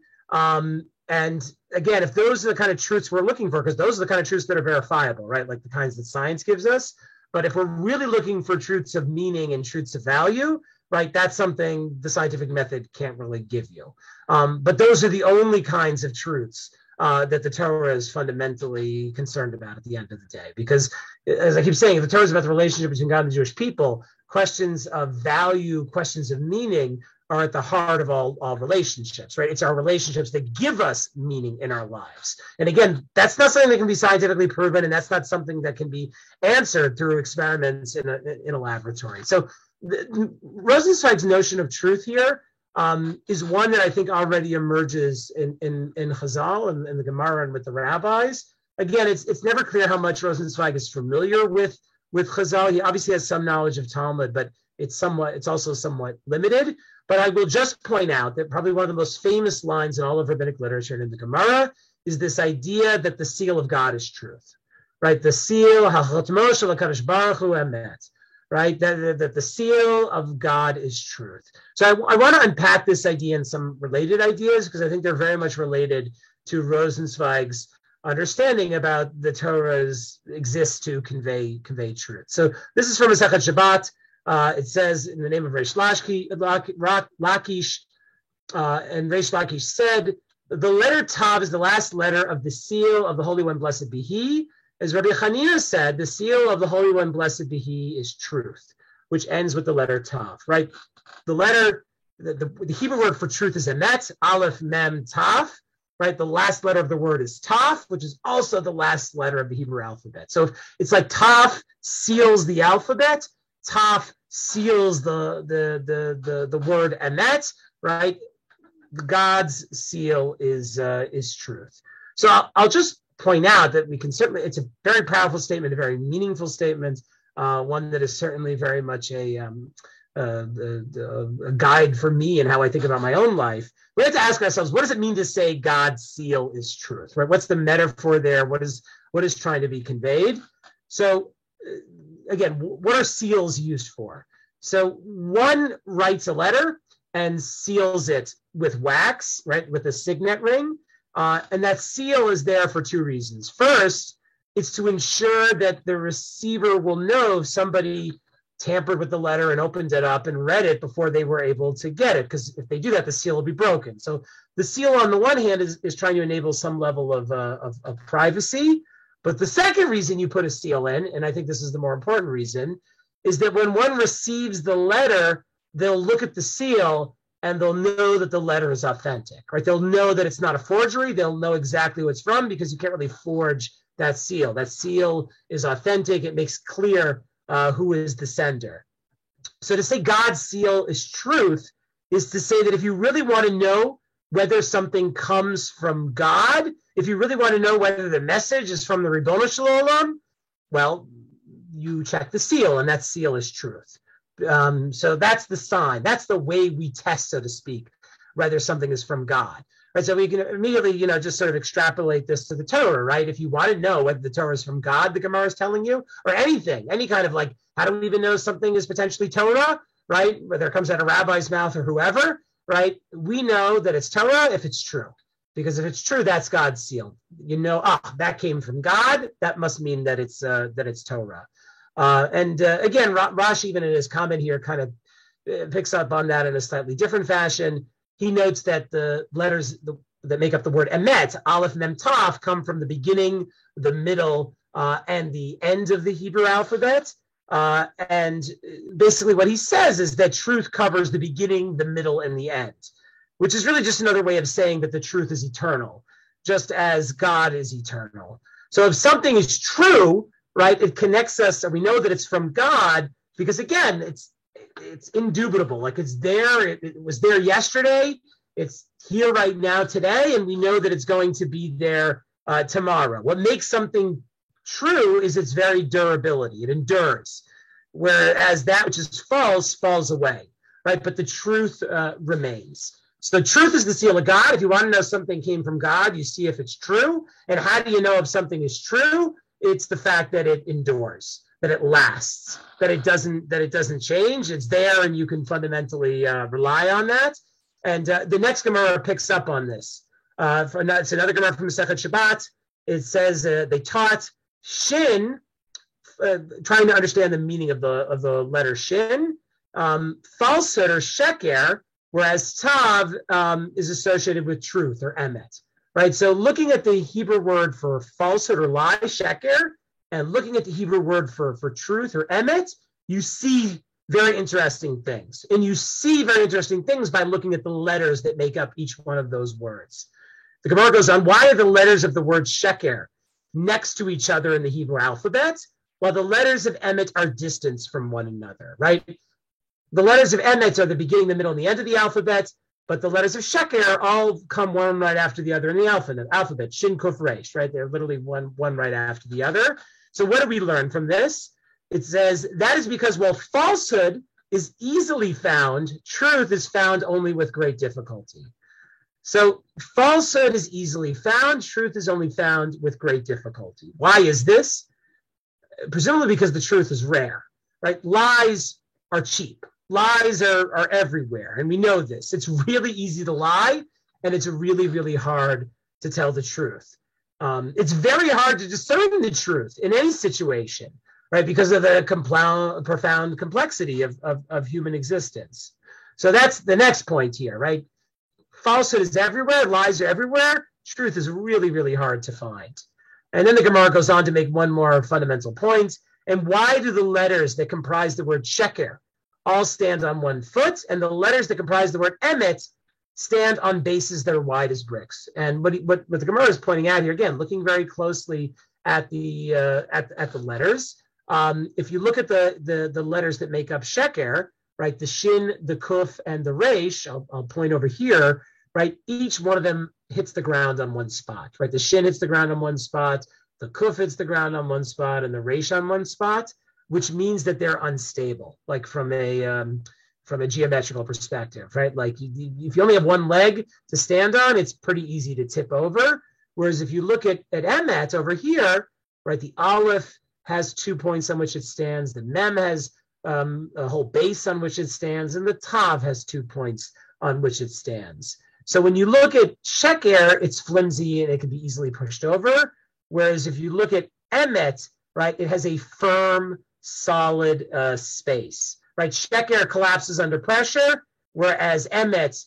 And again, if those are the kind of truths we're looking for, because those are the kind of truths that are verifiable, right? Like the kinds that science gives us. But if we're really looking for truths of meaning and truths of value, right, that's something the scientific method can't really give you. But those are the only kinds of truths that the Torah is fundamentally concerned about at the end of the day. Because, as I keep saying, the Torah is about the relationship between God and the Jewish people. Questions of value, questions of meaning are at the heart of all relationships, right? It's our relationships that give us meaning in our lives. And again, that's not something that can be scientifically proven, and that's not something that can be answered through experiments in a laboratory. So Rosenzweig's notion of truth here is one that I think already emerges in Chazal and in the Gemara and with the rabbis. Again, it's never clear how much Rosenzweig is familiar with Chazal. He obviously has some knowledge of Talmud, but it's also somewhat limited. But I will just point out that probably one of the most famous lines in all of rabbinic literature and in the Gemara is this idea that the seal of God is truth, right? The seal, ha'chotmo shel HaKadosh Baruch Hu emet, right? That the seal of God is truth. So I want to unpack this idea and some related ideas, because I think they're very much related to Rosenzweig's understanding about the Torah's exists to convey truth. So this is from Masechet Shabbat. It says, in the name of Reish Lakish, and Reish Lakish said, the letter Tav is the last letter of the seal of the Holy One, blessed be He. As Rabbi Chanina said, the seal of the Holy One, blessed be He, is truth, which ends with the letter Tav, right? The letter, the Hebrew word for truth is emet, aleph, mem, tav, right? The last letter of the word is Tav, which is also the last letter of the Hebrew alphabet. So it's like Tav seals the alphabet, Tav seals the word emet, right? God's seal is truth. So I'll just point out that we can certainly, it's a very powerful statement, a very meaningful statement, one that is certainly very much a guide for me and how I think about my own life. We have to ask ourselves, what does it mean to say God's seal is truth, right? What's the metaphor there? What is trying to be conveyed? So again, what are seals used for? So one writes a letter and seals it with wax, right, with a signet ring. And that seal is there for two reasons. First, it's to ensure that the receiver will know somebody tampered with the letter and opened it up and read it before they were able to get it, because if they do that, the seal will be broken. So the seal, on the one hand, is trying to enable some level of privacy. But the second reason you put a seal in, and I think this is the more important reason, is that when one receives the letter, they'll look at the seal and they'll know that the letter is authentic, right? They'll know that it's not a forgery. They'll know exactly what it's from, because you can't really forge that seal. That seal is authentic. It makes clear who is the sender. So to say God's seal is truth is to say that if you really want to know whether something comes from God, if you really want to know whether the message is from the Ribono Shel Olam, well, you check the seal, and that seal is truth. So that's the sign. That's the way we test, so to speak, whether something is from God. Right? So we can immediately, just sort of extrapolate this to the Torah, right? If you want to know whether the Torah is from God, the Gemara is telling you, or anything, any kind of like, how do we even know something is potentially Torah, right? Whether it comes out of a rabbi's mouth or whoever, right? We know that it's Torah if it's true. Because if it's true, that's God's seal. You know, that came from God. That must mean that it's Torah. Again, Rashi, even in his comment here, kind of picks up on that in a slightly different fashion. He notes that the letters that make up the word emet, aleph, mem, taf, come from the beginning, the middle, and the end of the Hebrew alphabet. And basically what he says is that truth covers the beginning, the middle, and the end, which is really just another way of saying that the truth is eternal, just as God is eternal. So if something is true, right, it connects us, and we know that it's from God, because again, it's indubitable. Like it's there, it was there yesterday, it's here right now today, and we know that it's going to be there tomorrow. What makes something true is its very durability. It endures, whereas that which is false falls away, right? But the truth remains. So truth is the seal of God. If you want to know something came from God, you see if it's true. And how do you know if something is true? It's the fact that it endures, that it lasts, that it doesn't change. It's there, and you can fundamentally rely on that. And the next Gemara picks up on this. It's another Gemara from Masechet Shabbat. It says they taught Shin, trying to understand the meaning of the letter Shin, falsehood or sheker, whereas Tav is associated with truth or emet, right? So looking at the Hebrew word for falsehood or lie, sheker, and looking at the Hebrew word for truth or emet, you see very interesting things. And you see very interesting things by looking at the letters that make up each one of those words. The Gemara goes on, why are the letters of the word sheker next to each other in the Hebrew alphabet, while the letters of emet are distant from one another, right? The letters of emet are the beginning, the middle, and the end of the alphabet, but the letters of sheker all come one right after the other in the alphabet, shin, kuf, resh, right? They're literally one right after the other. So what do we learn from this? It says that is because while falsehood is easily found, truth is found only with great difficulty. So falsehood is easily found, truth is only found with great difficulty. Why is this? Presumably because the truth is rare, right? Lies are cheap. Lies are everywhere, and we know this. It's really easy to lie, and it's really, really hard to tell the truth. It's very hard to discern the truth in any situation, right? Because of the profound complexity of human existence. So that's the next point here, right? Falsehood is everywhere, lies are everywhere, truth is really, really hard to find. And then the Gemara goes on to make one more fundamental point. And why do the letters that comprise the word sheker all stand on one foot, and the letters that comprise the word emet stand on bases that are wide as bricks? And what the Gemara is pointing out here, again, looking very closely at the letters, if you look at the letters that make up sheker, right, the shin, the kuf, and the resh, I'll point over here, right, each one of them hits the ground on one spot, right? The shin hits the ground on one spot, the kuf hits the ground on one spot, and the resh on one spot, which means that they're unstable, like from a geometrical perspective, right? Like if you only have one leg to stand on, it's pretty easy to tip over. Whereas if you look at emet over here, right, the aleph has 2 points on which it stands, the mem has a whole base on which it stands, and the tav has 2 points on which it stands. So when you look at sheker, it's flimsy and it can be easily pushed over. Whereas if you look at emet, right, it has a firm, solid space, right? Sheker collapses under pressure, whereas emet,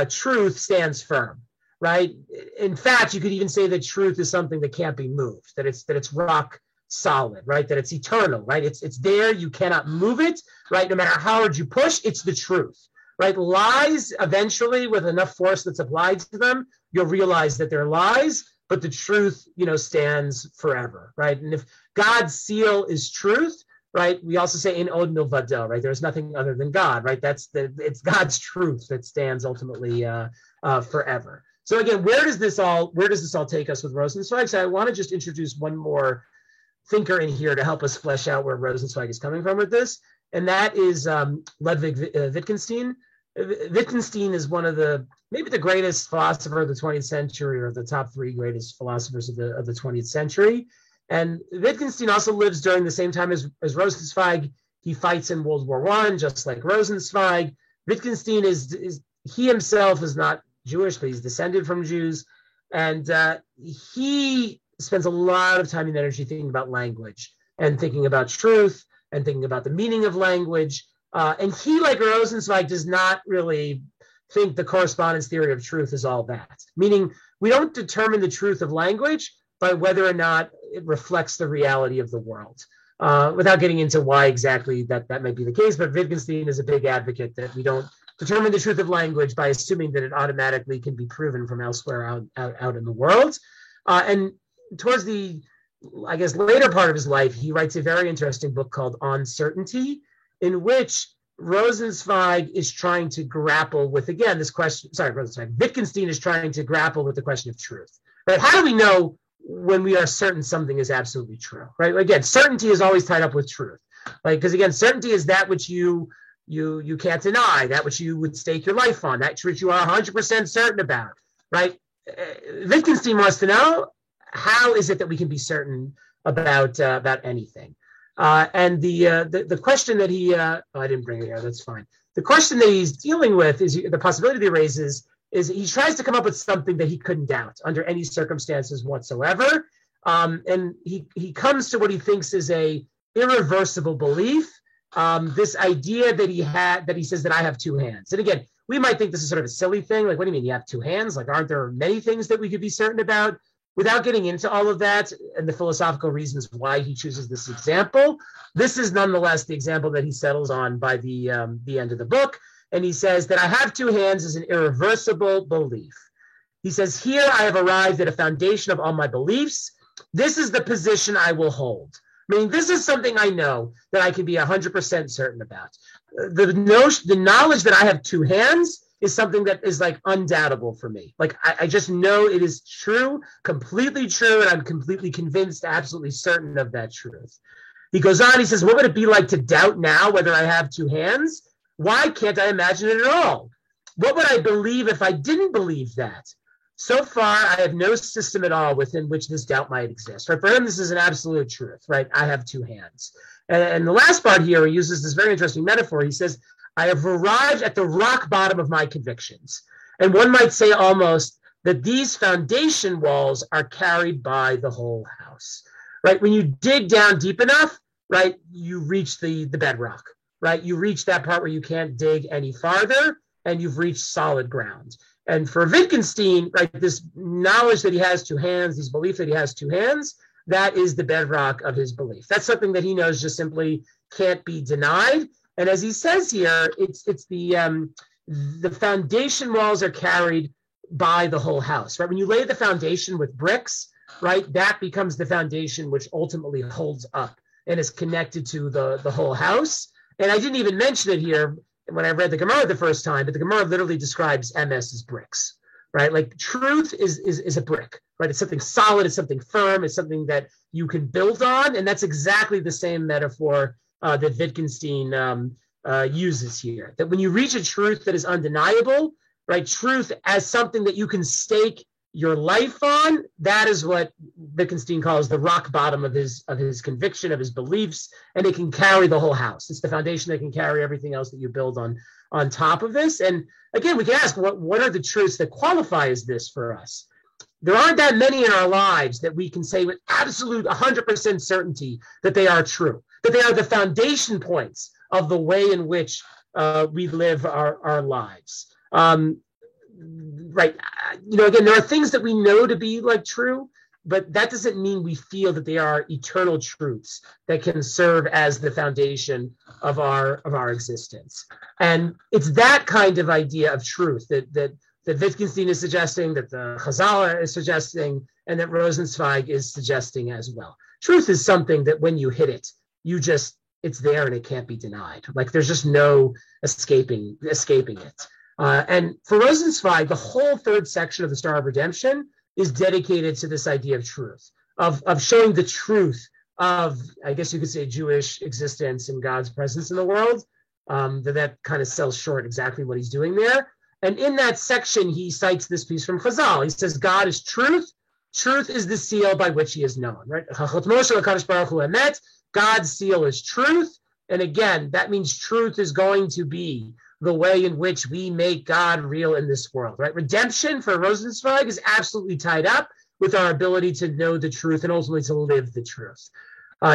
truth, stands firm, right? In fact, you could even say that truth is something that can't be moved, that it's rock solid, right? That it's eternal, right? It's there, you cannot move it, right? No matter how hard you push, it's the truth, right? Lies, eventually, with enough force that's applied to them, you'll realize that they're lies, but the truth, stands forever, right? And if God's seal is truth, right, we also say in od milvado, right? There's nothing other than God, right? It's God's truth that stands ultimately forever. So again, where does this all take us with Rosenzweig? So I want to just introduce one more thinker in here to help us flesh out where Rosenzweig is coming from with this, and that is Ludwig Wittgenstein. Wittgenstein is one of maybe the greatest philosopher of the 20th century, or the top 3 greatest philosophers of the 20th century. And Wittgenstein also lives during the same time as Rosenzweig. He fights in World War I, just like Rosenzweig. Wittgenstein he himself is not Jewish, but he's descended from Jews. And he spends a lot of time and energy thinking about language and thinking about truth and thinking about the meaning of language. And he, like Rosenzweig, does not really think the correspondence theory of truth is all that. Meaning, we don't determine the truth of language by whether or not it reflects the reality of the world. Without getting into why exactly that might be the case, but Wittgenstein is a big advocate that we don't determine the truth of language by assuming that it automatically can be proven from elsewhere out in the world. And towards the, I guess, later part of his life, he writes a very interesting book called On Certainty, in which Rosenzweig is trying to grapple with, again, this question, Wittgenstein is trying to grapple with the question of truth, right? How do we know when we are certain something is absolutely true, right? Again, certainty is always tied up with truth, like, because again, certainty is that which you can't deny, that which you would stake your life on, that which you are 100% certain about, right? Wittgenstein wants to know, how is it that we can be certain about anything? And the question that he, I didn't bring it here, that's fine. The question that he's dealing with is the possibility that he raises is he tries to come up with something that he couldn't doubt under any circumstances whatsoever. And he comes to what he thinks is a irreversible belief. This idea that he says that I have two hands. And again, we might think this is sort of a silly thing. Like, what do you mean you have two hands? Like, aren't there many things that we could be certain about? Without getting into all of that and the philosophical reasons why he chooses this example, this is nonetheless the example that he settles on by the end of the book. And he says that I have two hands is an irreversible belief. He says, here I have arrived at a foundation of all my beliefs. This is the position I will hold. Meaning, this is something I know that I can be 100% certain about. The knowledge that I have two hands is something that is like undoubtable for me. Like, I just know it is true, completely true, and I'm completely convinced, absolutely certain of that truth. He goes on, he says, what would it be like to doubt now whether I have two hands? Why can't I imagine it at all? What would I believe if I didn't believe that? So far, I have no system at all within which this doubt might exist. Right? For him, this is an absolute truth, right? I have two hands. And the last part here, he uses this very interesting metaphor. He says, I have arrived at the rock bottom of my convictions. And one might say almost that these foundation walls are carried by the whole house, right? When you dig down deep enough, right, you reach the bedrock, right? You reach that part where you can't dig any farther, and you've reached solid ground. And for Wittgenstein, right, this knowledge that he has two hands, this belief that he has two hands, that is the bedrock of his belief. That's something that he knows just simply can't be denied. And as he says here, it's the foundation walls are carried by the whole house, right? When you lay the foundation with bricks, right, that becomes the foundation which ultimately holds up and is connected to the whole house. And I didn't even mention it here when I read the Gemara the first time, but the Gemara literally describes MS as bricks, right? Like, truth is a brick, right? It's something solid, it's something firm, it's something that you can build on, and that's exactly the same metaphor that Wittgenstein uses here. That when you reach a truth that is undeniable, right? Truth as something that you can stake your life on, that is what Wittgenstein calls the rock bottom of his conviction, of his beliefs, and it can carry the whole house. It's the foundation that can carry everything else that you build on top of this. And again, we can ask, what are the truths that qualify as this for us? There aren't that many in our lives that we can say with absolute 100% certainty that they are true, that they are the foundation points of the way in which we live our lives. Right. Again, there are things that we know to be like true, but that doesn't mean we feel that they are eternal truths that can serve as the foundation of our existence. And it's that kind of idea of truth that Wittgenstein is suggesting, that the Chazal is suggesting, and that Rosenzweig is suggesting as well. Truth is something that when you hit it, it's there and it can't be denied. Like, there's just no escaping it. And for Rosenzweig, the whole third section of the Star of Redemption is dedicated to this idea of truth, of showing the truth of, I guess you could say, Jewish existence and God's presence in the world. That kind of sells short exactly what he's doing there. And in that section, he cites this piece from Chazal. He says, God is truth. Truth is the seal by which he is known, right? God's seal is truth. And again, that means truth is going to be the way in which we make God real in this world, right? Redemption for Rosenzweig is absolutely tied up with our ability to know the truth and ultimately to live the truth.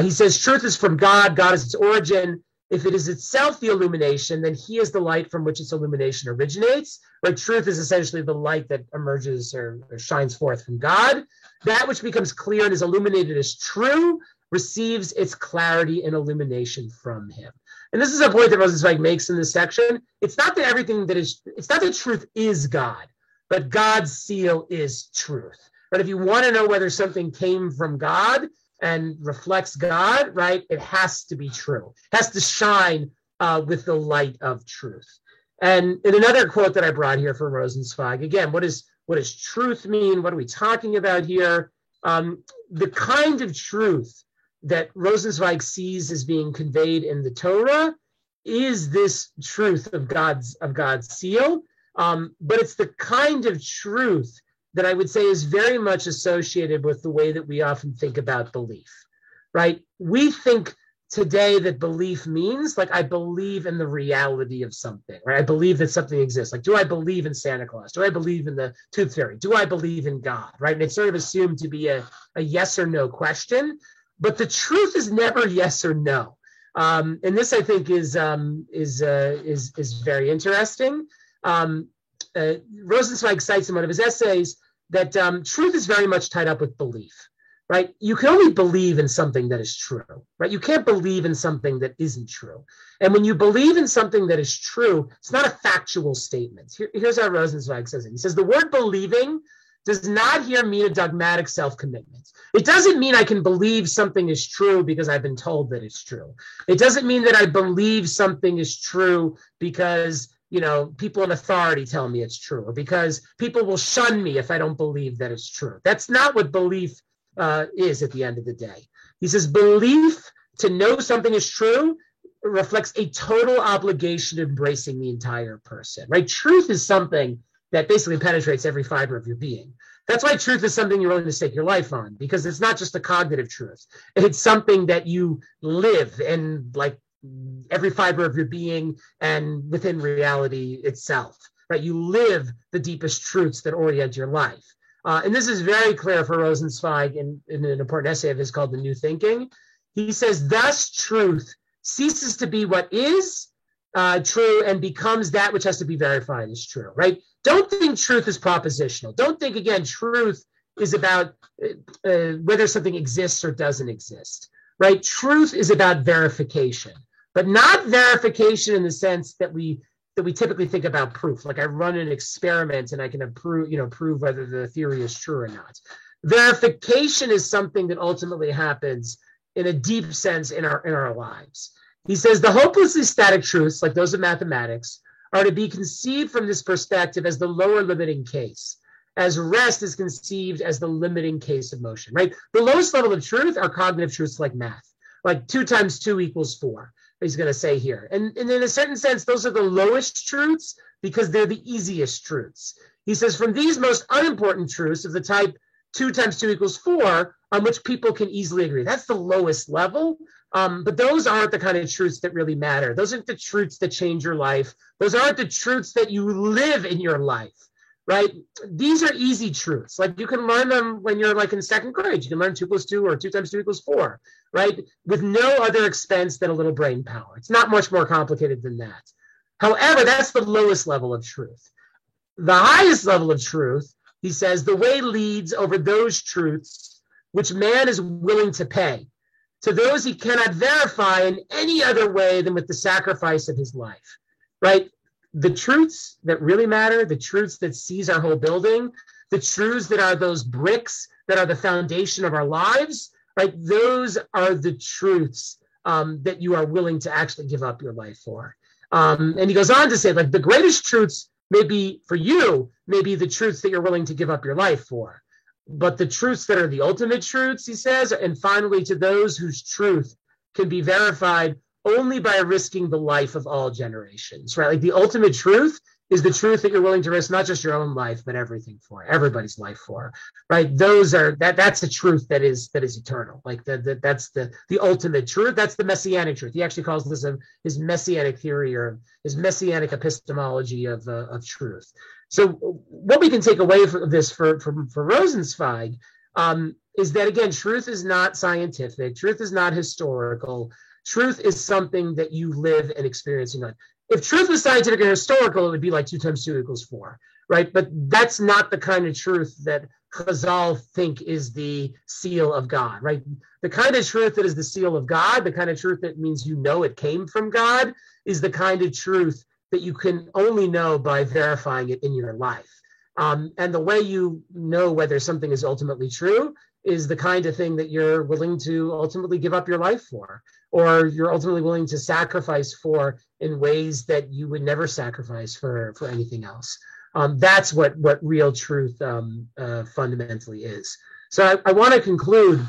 He says truth is from God. God is its origin. If it is itself the illumination, then he is the light from which its illumination originates. Right? Truth is essentially the light that emerges or shines forth from God. That which becomes clear and is illuminated as true receives its clarity and illumination from him. And this is a point that Rosenzweig makes in this section. It's not that it's not that truth is God, but God's seal is truth. But if you want to know whether something came from God and reflects God, right, it has to be true. It has to shine with the light of truth. And in another quote that I brought here from Rosenzweig, again, what does truth mean? What are we talking about here? The kind of truth that Rosenzweig sees as being conveyed in the Torah is this truth of God's seal, but it's the kind of truth that I would say is very much associated with the way that we often think about belief, right? We think today that belief means, like, I believe in the reality of something, right? I believe that something exists. Like, do I believe in Santa Claus? Do I believe in the tooth fairy? Do I believe in God, right? And it's sort of assumed to be a yes or no question, but the truth is never yes or no. And this, I think, is very interesting. Rosenzweig cites in one of his essays that truth is very much tied up with belief, right? You can only believe in something that is true, right? You can't believe in something that isn't true. And when you believe in something that is true, it's not a factual statement. Here's how Rosenzweig says it. He says, the word believing does not here mean a dogmatic self-commitment. It doesn't mean I can believe something is true because I've been told that it's true. It doesn't mean that I believe something is true because, people in authority tell me it's true, or because people will shun me if I don't believe that it's true. That's not what belief is at the end of the day. He says belief, to know something is true, reflects a total obligation to embracing the entire person, right? Truth is something that basically penetrates every fiber of your being. That's why truth is something you're willing to stake your life on, because it's not just a cognitive truth. It's something that you live in, like, every fiber of your being and within reality itself, right? You live the deepest truths that orient your life. And this is very clear for Rosenzweig in an important essay of his called The New Thinking. He says, thus truth ceases to be what is true and becomes that which has to be verified as true, right? Don't think truth is propositional. Don't think, again, truth is about whether something exists or doesn't exist, right? Truth is about verification, but not verification in the sense that we typically think about proof. Like, I run an experiment and I can prove whether the theory is true or not. Verification is something that ultimately happens in a deep sense in our lives. He says the hopelessly static truths, like those of mathematics, are to be conceived from this perspective as the lower limiting case, as rest is conceived as the limiting case of motion, right? The lowest level of truth are cognitive truths like math, like 2 times 2 equals 4, he's going to say here. And in a certain sense, those are the lowest truths because they're the easiest truths. He says from these most unimportant truths of the type 2 times 2 equals 4, on which people can easily agree. That's the lowest level. But those aren't the kind of truths that really matter. Those aren't the truths that change your life. Those aren't the truths that you live in your life, right? These are easy truths. Like, you can learn them when you're like in second grade. You can learn 2 + 2 or 2 times 2 equals 4, right? With no other expense than a little brain power. It's not much more complicated than that. However, that's the lowest level of truth. The highest level of truth, he says, the way leads over those truths which man is willing to pay, to those he cannot verify in any other way than with the sacrifice of his life, right? The truths that really matter, the truths that seize our whole building, the truths that are those bricks that are the foundation of our lives, right? Those are the truths that you are willing to actually give up your life for. And he goes on to say, like, the greatest truths maybe for you, maybe the truths that you're willing to give up your life for. But the truths that are the ultimate truths, he says, and finally to those whose truth can be verified only by risking the life of all generations, right? Like, the ultimate truth is the truth that you're willing to risk not just your own life, but everybody's life for, right? That's a truth that is eternal. Like that's the ultimate truth. That's the messianic truth. He actually calls this his messianic theory or his messianic epistemology of truth. So what we can take away from this for Rosenzweig is that, again, truth is not scientific. Truth is not historical. Truth is something that you live and experience in life. If truth was scientific and historical, it would be like 2 × 2 = 4, right? But that's not the kind of truth that Chazal think is the seal of God, right? The kind of truth that is the seal of God, the kind of truth that means you know it came from God, is the kind of truth that you can only know by verifying it in your life. And the way you know whether something is ultimately true is the kind of thing that you're willing to ultimately give up your life for, or you're ultimately willing to sacrifice for in ways that you would never sacrifice for anything else. That's what real truth fundamentally is. So I want to conclude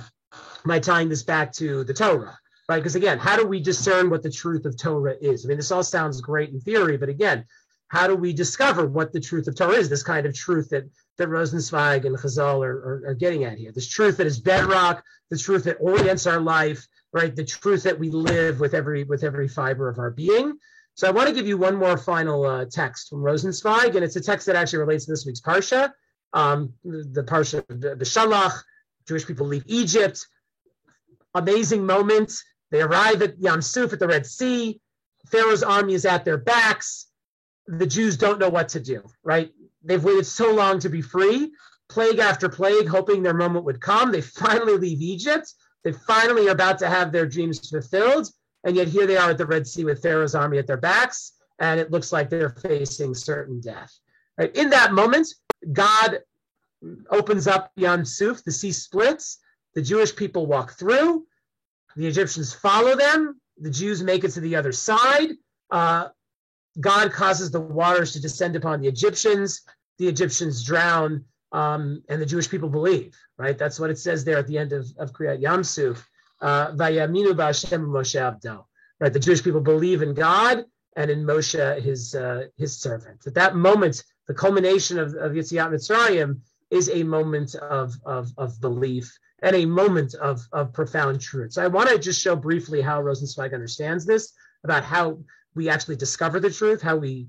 by tying this back to the Torah. Right? Because again, how do we discern what the truth of Torah is? I mean, this all sounds great in theory, but again, how do we discover what the truth of Torah is? This kind of truth that Rosenzweig and Chazal are getting at here. This truth that is bedrock, the truth that orients our life, right? The truth that we live with every fiber of our being. So I want to give you one more final text from Rosenzweig, and it's a text that actually relates to this week's Parsha, the Parsha of the Shalach. Jewish people leave Egypt. Amazing moment. They arrive at Yam Suf at the Red Sea. Pharaoh's army is at their backs. The Jews don't know what to do, right? They've waited so long to be free, plague after plague, hoping their moment would come. They finally leave Egypt. They finally are about to have their dreams fulfilled. And yet here they are at the Red Sea with Pharaoh's army at their backs. And it looks like they're facing certain death. Right? In that moment, God opens up Yam Suf. The sea splits. The Jewish people walk through. The Egyptians follow them. The Jews make it to the other side. God causes the waters to descend upon the Egyptians. The Egyptians drown, and the Jewish people believe, right? That's what it says there at the end of Kriyat Yam Suf. Vayaminu b'Hashem Moshe Abdo. Right? The Jewish people believe in God and in Moshe, his servant. At that moment, the culmination of Yetziat Mitzrayim is a moment of belief and a moment of profound truth. So I want to just show briefly how Rosenzweig understands this, about how we actually discover the truth, how we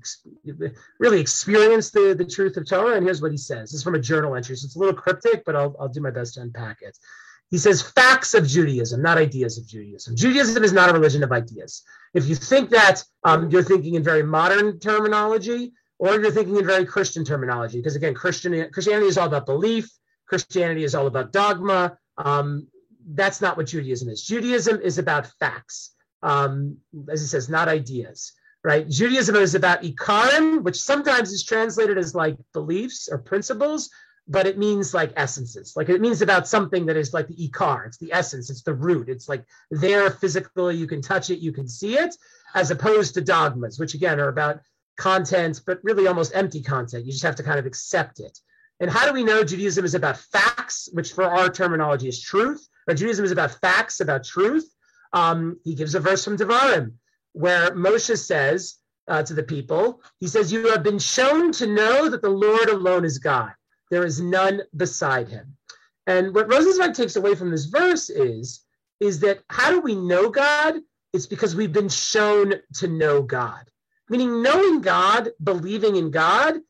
really experience the truth of Torah. And here's what he says. This is from a journal entry, so it's a little cryptic, but I'll do my best to unpack it. He says, facts of Judaism, not ideas of Judaism. Judaism is not a religion of ideas. If you think that, you're thinking in very modern terminology, or you're thinking in very Christian terminology, because again, Christianity is all about belief. Christianity is all about dogma. That's not what Judaism is. Judaism is about facts, as he says, not ideas, right? Judaism is about ikarim, which sometimes is translated as like beliefs or principles, but it means like essences. Like it means about something that is like the ikar. It's the essence. It's the root. It's like there physically. You can touch it. You can see it, as opposed to dogmas, which again are about content, but really almost empty content. You just have to kind of accept it. And how do we know Judaism is about facts, which for our terminology is truth? But Judaism is about facts, about truth. He gives a verse from Devarim where Moshe says to the people, he says, "You have been shown to know that the Lord alone is God. There is none beside him." And what Rosenzweig takes away from this verse is that how do we know God? It's because we've been shown to know God. Meaning knowing God, believing in God,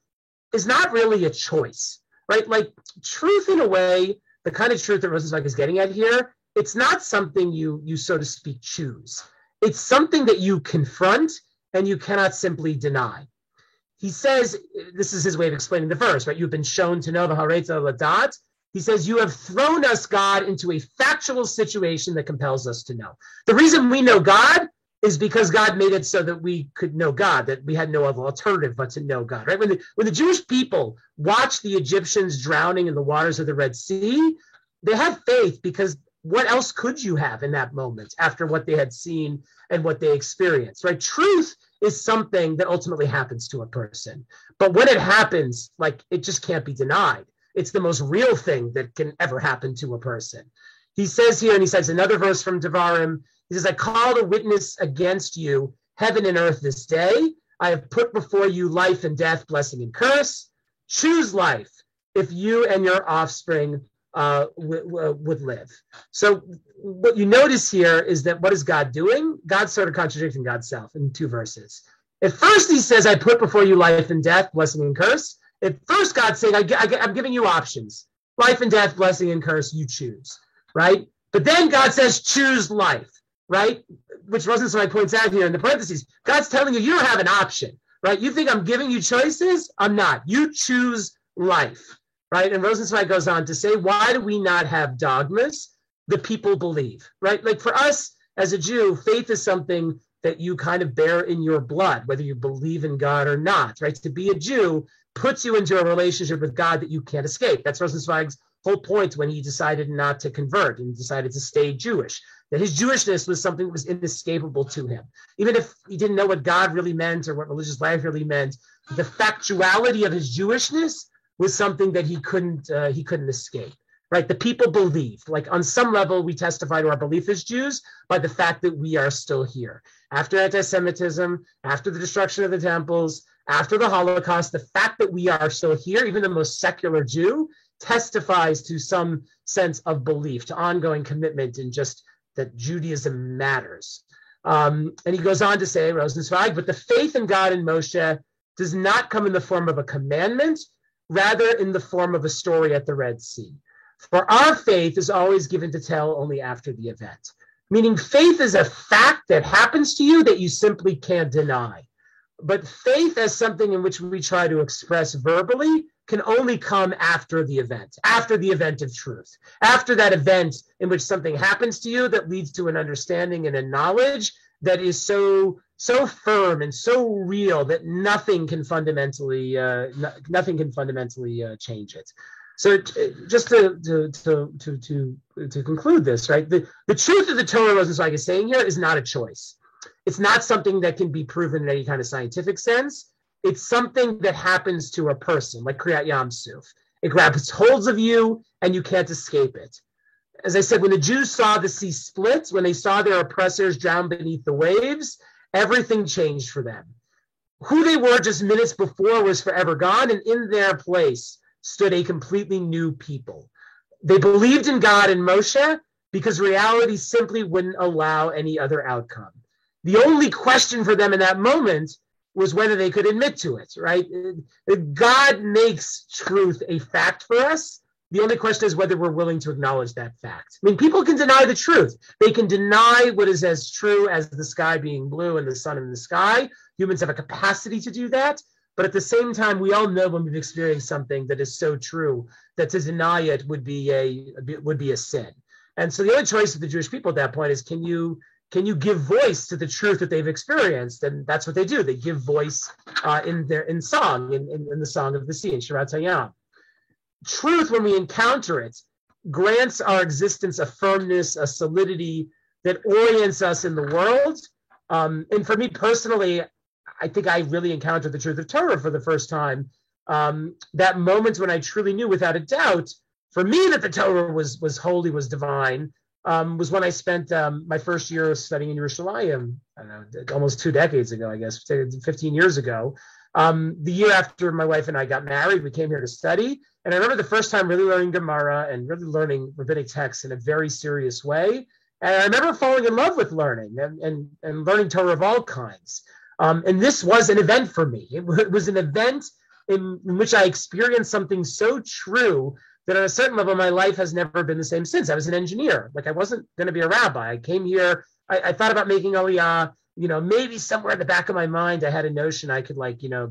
is not really a choice, right? Like truth in a way, the kind of truth that Rosenzweig is getting at here, it's not something you so to speak choose. It's something that you confront and you cannot simply deny. He says, this is his way of explaining the verse, right? You've been shown to know the Haretza Ladat. He says, you have thrown us, God, into a factual situation that compels us to know. The reason we know God is because God made it so that we could know God, that we had no other alternative but to know God, right? When the Jewish people watched the Egyptians drowning in the waters of the Red Sea, they had faith because what else could you have in that moment after what they had seen and what they experienced, right? Truth is something that ultimately happens to a person. But when it happens, like it just can't be denied. It's the most real thing that can ever happen to a person. He says here, and he cites another verse from Devarim, he says, "I call a witness against you, heaven and earth this day, I have put before you life and death, blessing and curse. Choose life if you and your offspring would live. So what you notice here is that what is God doing? God's sort of contradicting God's self in 2 verses. At first, he says, I put before you life and death, blessing and curse. At first, God's saying, I'm giving you options. Life and death, blessing and curse, you choose, right? But then God says, choose life, right? Which Rosenzweig points out here in the parentheses. God's telling you, you don't have an option, right? You think I'm giving you choices? I'm not. You choose life, right? And Rosenzweig goes on to say, why do we not have dogmas? The people believe, right? Like for us as a Jew, faith is something that you kind of bear in your blood, whether you believe in God or not, right? To be a Jew puts you into a relationship with God that you can't escape. That's Rosenzweig's whole point when he decided not to convert and decided to stay Jewish, that his Jewishness was something that was inescapable to him. Even if he didn't know what God really meant or what religious life really meant, the factuality of his Jewishness was something that he couldn't escape. Right? The people believe, like on some level, we testify to our belief as Jews by the fact that we are still here. After anti-Semitism, after the destruction of the temples, after the Holocaust, the fact that we are still here, even the most secular Jew, testifies to some sense of belief, to ongoing commitment in just that Judaism matters. And he goes on to say, Rosenzweig, but the faith in God and Moshe does not come in the form of a commandment, rather in the form of a story at the Red Sea. For our faith is always given to tell only after the event. Meaning faith is a fact that happens to you that you simply can't deny. But faith as something in which we try to express verbally can only come after the event of truth, after that event in which something happens to you that leads to an understanding and a knowledge that is so firm and so real that nothing can fundamentally change it. So just to conclude this, right? The truth of the Torah, Rosenzweig is saying here, is not a choice. It's not something that can be proven in any kind of scientific sense. It's something that happens to a person, like Kriyat Yam Suf. It grabs holds of you, and you can't escape it. As I said, when the Jews saw the sea split, when they saw their oppressors drown beneath the waves, everything changed for them. Who they were just minutes before was forever gone, and in their place stood a completely new people. They believed in God and Moshe because reality simply wouldn't allow any other outcome. The only question for them in that moment was whether they could admit to it, right? God makes truth a fact for us. The only question is whether we're willing to acknowledge that fact. I mean, people can deny the truth. They can deny what is as true as the sky being blue and the sun in the sky. Humans have a capacity to do that. But at the same time, we all know when we've experienced something that is so true that to deny it would be a sin. And so the only choice of the Jewish people at that point is, can you give voice to the truth that they've experienced? And that's what they do. They give voice in song, in the Song of the Sea, in Shirat Hayam. Truth, when we encounter it, grants our existence a firmness, a solidity that orients us in the world. And for me personally, I think I really encountered the truth of Torah for the first time. That moment when I truly knew without a doubt, for me, that the Torah was holy, was divine, was when I spent my first year studying in Yerushalayim, I don't know, almost 2 decades ago, I guess, 15 years ago. The year after my wife and I got married, we came here to study. And I remember the first time really learning Gemara and really learning rabbinic texts in a very serious way. And I remember falling in love with learning and learning Torah of all kinds. And this was an event for me. It was an event in which I experienced something so true that on a certain level, my life has never been the same since. I was an engineer. Like, I wasn't going to be a rabbi. I came here. I thought about making Aliyah. Maybe somewhere in the back of my mind, I had a notion I could,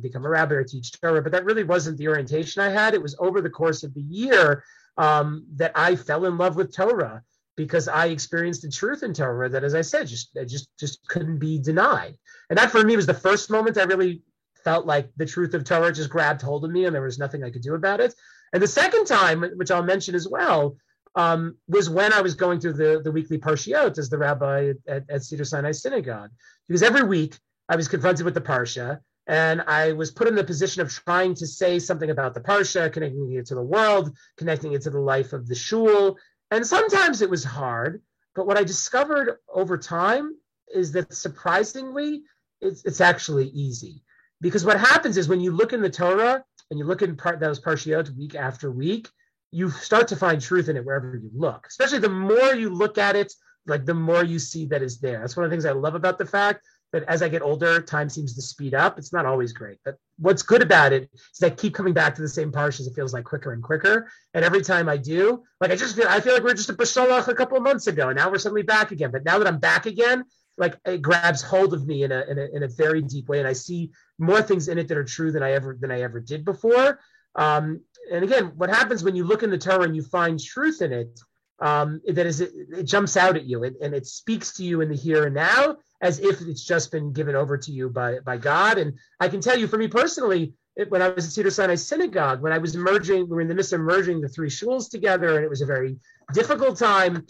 become a rabbi or teach Torah. But that really wasn't the orientation I had. It was over the course of the year that I fell in love with Torah, because I experienced the truth in Torah that, as I said, just couldn't be denied. And that for me was the first moment I really felt like the truth of Torah just grabbed hold of me and there was nothing I could do about it. And the second time, which I'll mention as well, was when I was going through the weekly Parshiot as the rabbi at Cedar Sinai Synagogue. Because every week I was confronted with the Parsha, and I was put in the position of trying to say something about the Parsha, connecting it to the world, connecting it to the life of the shul. And sometimes it was hard, but what I discovered over time is that surprisingly, it's actually easy. Because what happens is when you look in the Torah and you look in those parshiot week after week, you start to find truth in it wherever you look. Especially the more you look at it, like the more you see that is there. That's one of the things I love about the fact that as I get older, time seems to speed up. It's not always great, but what's good about it is I keep coming back to the same parshas. It feels like quicker and quicker. And every time I do, like I feel like we're just a Bashalach a couple of months ago, and now we're suddenly back again. But now that I'm back again, like it grabs hold of me in a very deep way, and I see more things in it that are true than I ever did before. And again, what happens when you look in the Torah and you find truth in it, it jumps out at you and it speaks to you in the here and now as if it's just been given over to you by God. And I can tell you, for me personally, when I was at Cedar Sinai Synagogue, when we were in the midst of merging the three shuls together, and it was a very difficult time.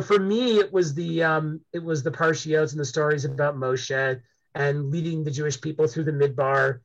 For me, it was the parshiot and the stories about Moshe and leading the Jewish people through the Midbar,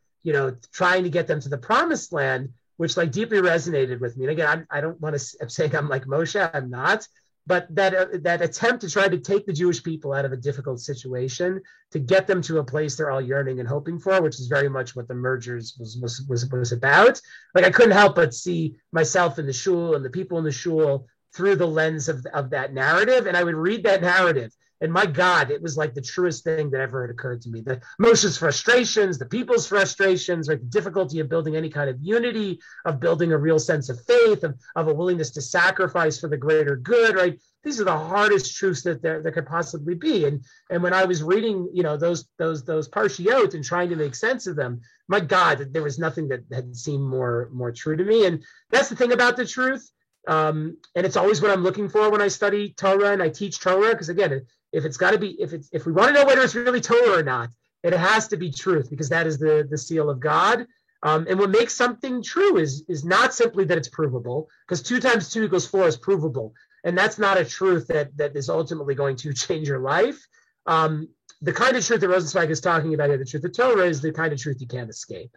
trying to get them to the promised land, which like deeply resonated with me. And again, I don't want to say I'm like Moshe, I'm not, but that attempt to try to take the Jewish people out of a difficult situation, to get them to a place they're all yearning and hoping for, which is very much what the mergers was about. Like I couldn't help but see myself in the shul and the people in the shul through the lens of that narrative. And I would read that narrative, and my God, it was like the truest thing that ever had occurred to me. The Moshe's frustrations, the people's frustrations, right? The difficulty of building any kind of unity, of building a real sense of faith, of a willingness to sacrifice for the greater good, right? These are the hardest truths that there could possibly be. And when I was reading, those parshiot and trying to make sense of them, my God, there was nothing that had seemed more true to me. And that's the thing about the truth. And it's always what I'm looking for when I study Torah and I teach Torah, because again, if we want to know whether it's really Torah or not, it has to be truth, because that is the seal of God. And what makes something true is not simply that it's provable, because 2 times 2 equals 4 is provable, and that's not a truth that is ultimately going to change your life. The kind of truth that Rosenzweig is talking about here, the truth of Torah, is the kind of truth you can't escape.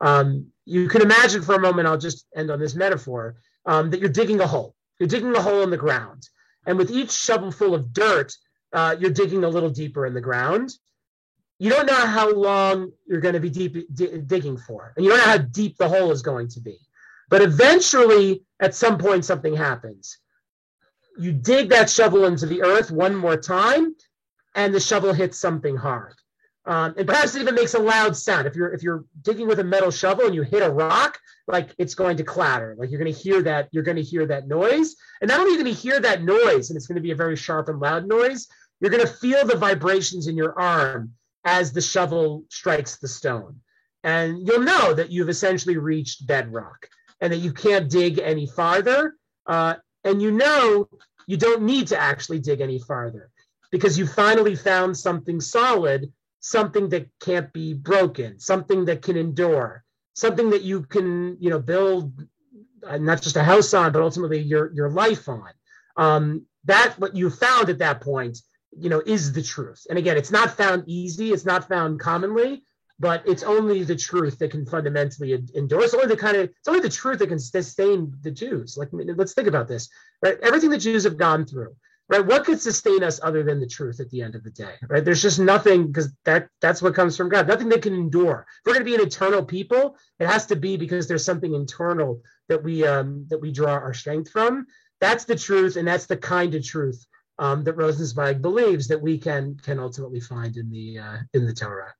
You can imagine for a moment, I'll just end on this metaphor, that you're digging a hole. You're digging a hole in the ground. And with each shovelful of dirt, you're digging a little deeper in the ground. You don't know how long you're going to be digging for. And you don't know how deep the hole is going to be. But eventually, at some point, something happens. You dig that shovel into the earth one more time, and the shovel hits something hard. And perhaps it even makes a loud sound. If you're digging with a metal shovel and you hit a rock, like it's going to clatter. Like you're going to hear that noise. And not only are you going to hear that noise, and it's going to be a very sharp and loud noise, you're going to feel the vibrations in your arm as the shovel strikes the stone. And you'll know that you've essentially reached bedrock and that you can't dig any farther. And you don't need to actually dig any farther, because you finally found something solid, something that can't be broken, something that can endure, something that you can, build not just a house on, but ultimately your life on. That what you found at that point, is the truth. And again, it's not found easy, it's not found commonly, but it's only the truth that can fundamentally endure. It's only the truth that can sustain the Jews. Like, let's think about this, right? Everything the Jews have gone through, right? What could sustain us other than the truth at the end of the day, right? There's just nothing, because that's what comes from God. Nothing that can endure. If we're going to be an eternal people, it has to be because there's something internal that we draw our strength from. That's the truth, and that's the kind of truth that Rosenzweig believes that we can ultimately find in the Torah.